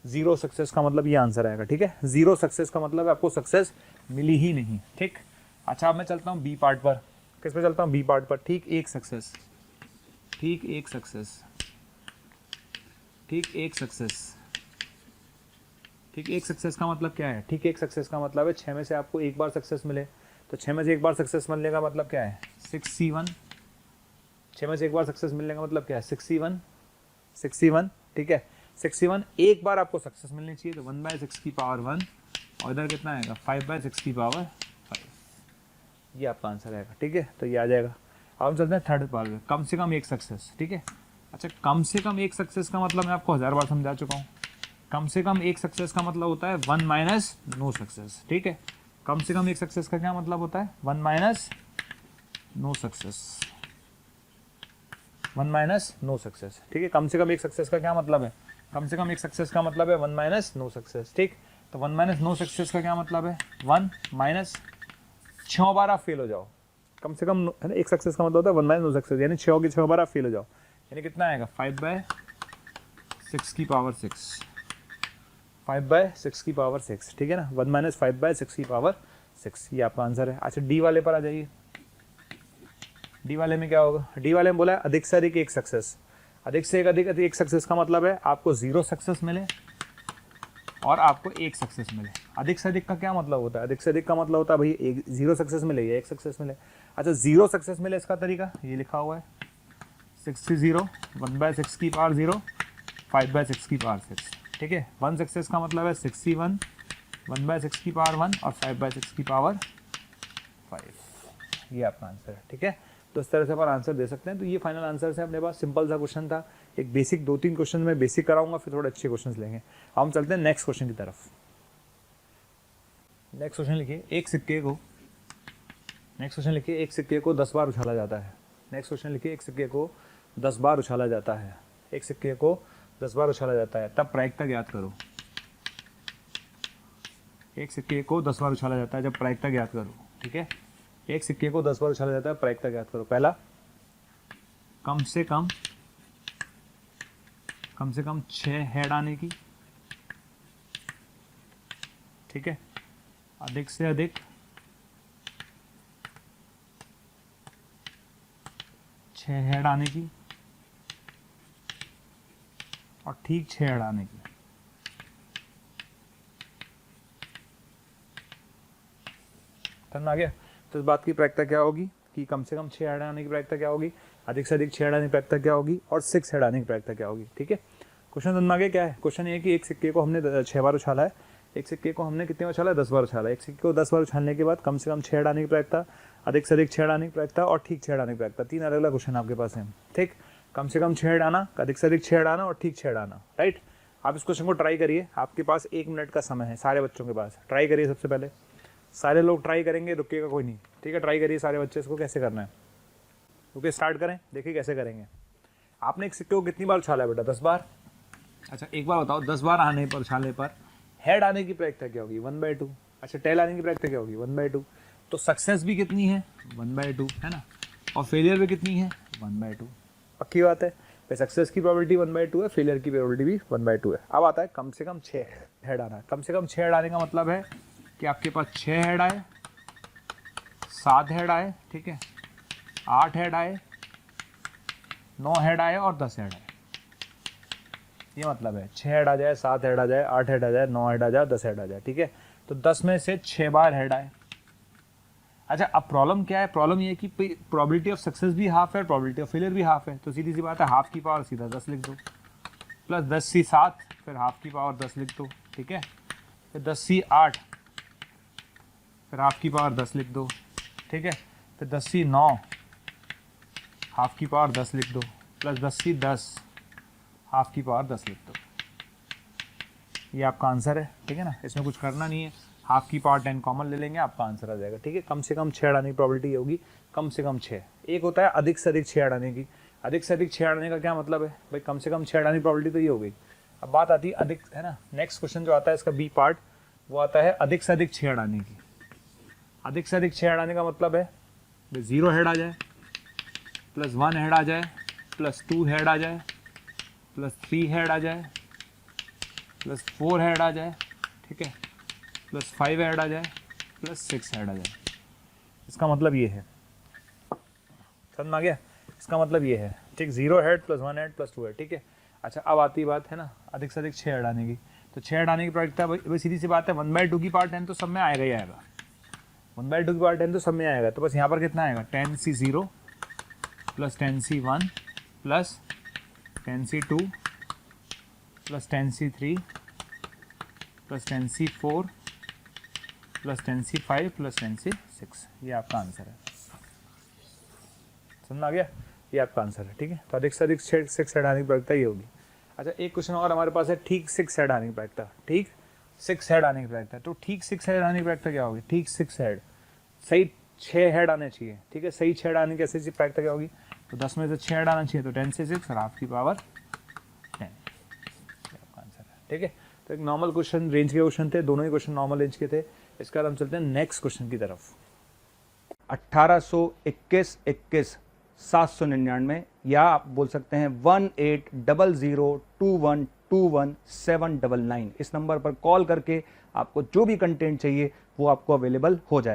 जीरो सक्सेस का मतलब ये आंसर आएगा, ठीक है। जीरो सक्सेस का मतलब आपको सक्सेस मिली ही नहीं, ठीक। अच्छा अब मैं चलता हूँ बी पार्ट पर। किस पे चलता हूँ? बी पार्ट पर। ठीक एक सक्सेस, ठीक एक सक्सेस, ठीक एक सक्सेस, ठीक एक सक्सेस का मतलब क्या है? ठीक एक सक्सेस का मतलब है 6 में से आपको एक बार सक्सेस मिले, तो 6 में से एक बार सक्सेस मिलने का मतलब क्या है? 6C1। 6 में से एक बार सक्सेस मिलने का मतलब क्या है? 6C1, 6C1, ठीक है। 6C1 एक बार आपको सक्सेस मिलनी चाहिए, तो 1/6 की पावर 1 और इधर कितना आएगा? 5/6 की पावर 5। ये आपका आंसर आएगा, ठीक है। तो ये आ जाएगा। अब हम चलते हैं थर्ड पार्ट में, कम से कम एक सक्सेस, ठीक है। अच्छा कम से कम एक सक्सेस का मतलब मैं आपको 1000 बार समझा चुका हूँ। कम से कम एक सक्सेस का मतलब होता है 1 माइनस नो सक्सेस, ठीक है। कम से कम एक सक्सेस का क्या मतलब होता है? 1 minus no success, 1 minus no success, ठीक है। कम से कम एक सक्सेस का क्या मतलब है? कम से कम एक सक्सेस का मतलब है 1 माइनस नो सक्सेस, ठीक। तो 1 माइनस नो सक्सेस का क्या मतलब है? 1 माइनस 6 बार आप फेल हो जाओ। कम से कम है ना, एक सक्सेस का मतलब होता है 1 माइनस नो सक्सेस, यानी 6 की 6 बार आप फेल हो जाओ, यानी कितना आएगा? 5/6 की पावर 6, 5/6 की पावर 6, ठीक है ना। 1 माइनस 5/6 की पावर 6, ये आपका आंसर है। अच्छा डी वाले पर आ जाइए। डी वाले में क्या होगा? डी वाले में बोला है अधिक से अधिक एक सक्सेस। अधिक से अधिक एक सक्सेस का मतलब है आपको 0 सक्सेस मिले और आपको एक सक्सेस मिले। अधिक से अधिक का क्या मतलब होता है? अधिक से अधिक का मतलब होता है भाई एक 0 सक्सेस मिले या एक सक्सेस मिले। अच्छा 0 सक्सेस मिले, इसका तरीका ये लिखा हुआ है 6C0, 1/6 की पावर 0, 5/6 की पावर 6, ठीक है। 1 सक्सेस का मतलब है 6C1, 1/6 की पावर 1 और 5/6 की पावर 5। ये आपका आंसर है, ठीक है। तो इस तरह से अपन आंसर दे सकते हैं। तो ये फाइनल आंसर है अपने पास। सिंपल सा क्वेश्चन था, एक बेसिक 2-3 क्वेश्चन में बेसिक कराऊंगा, फिर थोड़े अच्छे क्वेश्चन लेंगे। हम चलते हैं नेक्स्ट क्वेश्चन की तरफ। नेक्स्ट क्वेश्चन लिखिए, एक सिक्के को, नेक्स्ट क्वेश्चन लिखिए, एक सिक्के को 10 बार उछाला जाता है। नेक्स्ट क्वेश्चन लिखिए, एक सिक्के को 10 बार उछाला जाता है। एक सिक्के को 10 बार उछाला जाता है, तब प्रायिकता ज्ञात करो। एक सिक्के को 10 बार उछाला जाता है, जब प्रायिकता ज्ञात करो, ठीक है। एक सिक्के को 10 बार उछाला जाता है, प्रायिकता ज्ञात करो। पहला, कम से कम 6 हेड आने की, ठीक है। अधिक से अधिक 6 हेड आने की और ठीक 6 हेड आने की। समझ आ गया? तो इस बात की प्रायिकता क्या होगी कि कम से कम 6 हेड आने की प्रायिकता क्या होगी, अधिक से अधिक 6 हेड आने की प्रायिकता क्या होगी और 6 हेड आने की प्रायिकता क्या होगी, ठीक है। क्वेश्चन समझ में आ गया क्या है? क्वेश्चन ये है कि एक सिक्के को हमने 6 बार उछाला है, एक सिक्के को हमने कितने बार उछाला है? 10 बार उछाला है। एक सिक्के को 10 बार उछालने के बाद कम से कम 6 हेड आने की प्रायिकता, अधिक से अधिक 6 हेड आने की प्रायिकता और ठीक 6 हेड आने की प्रायिकता। 3 अलग अलग क्वेश्चन आपके पास हैं, ठीक। कम से कम 6 हेड आना, अधिक से अधिक 6 हेड आना और ठीक 6 हेड आना, राइट। आप इस क्वेश्चन को ट्राई करिए, आपके पास 1 मिनट का समय है सारे बच्चों के पास। ट्राई करिए, सबसे पहले सारे लोग ट्राई करेंगे, रुकेगा कोई नहीं, ठीक है। ट्राई करिए सारे बच्चे, इसको कैसे करना है। ओके स्टार्ट करें, देखिए कैसे करेंगे। आपने एक सिक्के को कितनी बार उछाला है बेटा? 10 बार। अच्छा एक बार बताओ, 10 बार आने पर, उछालने पर हेड आने की प्रायिकता क्या होगी? 1/2। अच्छा टेल आने की प्रायिकता क्या होगी? 1/2। तो सक्सेस भी कितनी है? 1/2, है ना। और फेलियर भी कितनी है? 1/2। पक्की बात है, सक्सेस की प्रोबेबिलिटी 1/2 है, फेलियर की प्रोबेबिलिटी भी 1/2 है। अब आता है कम से कम 6 हेड आना। कम से कम 6 हेड आने का मतलब है कि आपके पास 6 हेड आए, 7 हेड आए, ठीक है, 8 हेड आए, 9 हेड आए और 10 हेड आए। ये मतलब है 6 हेड आ जाए, 7 हेड आ जाए, 8 हेड आ जाए, 9 हेड आ जाए, 10 हेड आ जाए, ठीक है। तो 10 में से 6 बार हेड आए। अच्छा अब प्रॉब्लम क्या है? प्रॉब्लम ये है कि प्रोबेबिलिटी ऑफ सक्सेस भी हाफ है, प्रोबेबिलिटी ऑफ फेलियर भी हाफ है। तो सीधी सी बात है, हाफ की पावर सीधा 10 लिख दो, प्लस 10C 7, फिर हाफ की पावर 10 लिख दो, ठीक है। फिर 10C 8, फिर हाफ की पावर 10 लिख दो, ठीक है। फिर 10C 9, हाफ की पावर 10 लिख दो, प्लस 10C 10, हाफ की पावर 10 लिख दो। ये आपका आंसर है, ठीक है ना। इसमें कुछ करना नहीं है, हाफ की पावर 10 कॉमन ले लेंगे, आपका आंसर आ जाएगा, ठीक है। कम से कम 6 आने की प्रोबेबिलिटी होगी, कम से कम 6। एक होता है अधिक से अधिक 6 आने की। अधिक से अधिक 6 आने का क्या मतलब है भाई? कम से कम 6 आने की प्रोबेबिलिटी तो ये हो गई। अब बात आती है अधिक, है ना। नेक्स्ट क्वेश्चन जो आता है इसका बी पार्ट, वो आता है अधिक से अधिक 6 आने की। अधिक से अधिक 6 आने का मतलब है 0 हेड आ जाए, प्लस 1 हेड आ जाए, प्लस 2 हेड आ जाए, प्लस 3 हेड आ जाए, प्लस 4 हेड आ जाए, ठीक है, प्लस 5 हेड आ जाए, प्लस 6 हेड आ जाए। इसका मतलब ये है, समझ में आ गया? इसका मतलब ये है, ठीक, 0 head plus 1 head plus 2 head, ठीक है। अच्छा, अब आती बात है ना अधिक से अधिक 6 हेड आने की। तो 6 हेड आने की प्रोबेबिलिटी भाई सीधी सी बात है, 1/2 की पावर 10 तो सब में आएगा ही आएगा, 1/2 की पावर 10 तो सब में आएगा। तो बस यहाँ पर कितना आएगा, 10c0 plus 10c1 plus 10c2 plus 10c3 plus 10c4 plus 10c5 plus 10c6। ये आपका आंसर है, समझ में आ गया? ये आपका आंसर है, ठीक है। तो अधिक से अधिक 6 हेड आने की प्रोबेबिलिटी ये होगी। अच्छा, एक क्वेश्चन और हमारे पास है, ठीक 6 हेड आने की प्रोबेबिलिटी, ठीक 6 हेड आने की प्रोबेबिलिटी। तो ठीक 6 हेड आने की प्रोबेबिलिटी क्या होगी? ठीक 6 हेड, सही 6 हेड आने चाहिए, ठीक है। सही 6 हेड आने की ऐसी प्रोबेबिलिटी क्या होगी? तो 10 में से 6 हेड आना चाहिए, तो 10 से 6 और हाफ की पावर 10, आपका आंसर है, ठीक है। तो एक नॉर्मल क्वेश्चन, रेंज के क्वेश्चन थे, दोनों ही क्वेश्चन नॉर्मल रेंज के थे। इसके बाद हम चलते हैं नेक्स्ट क्वेश्चन की तरफ। 1821 21 799, या आप बोल सकते हैं 180021217999। इस नंबर पर कॉल करके आपको जो भी कंटेंट चाहिए वो आपको अवेलेबल हो जाए।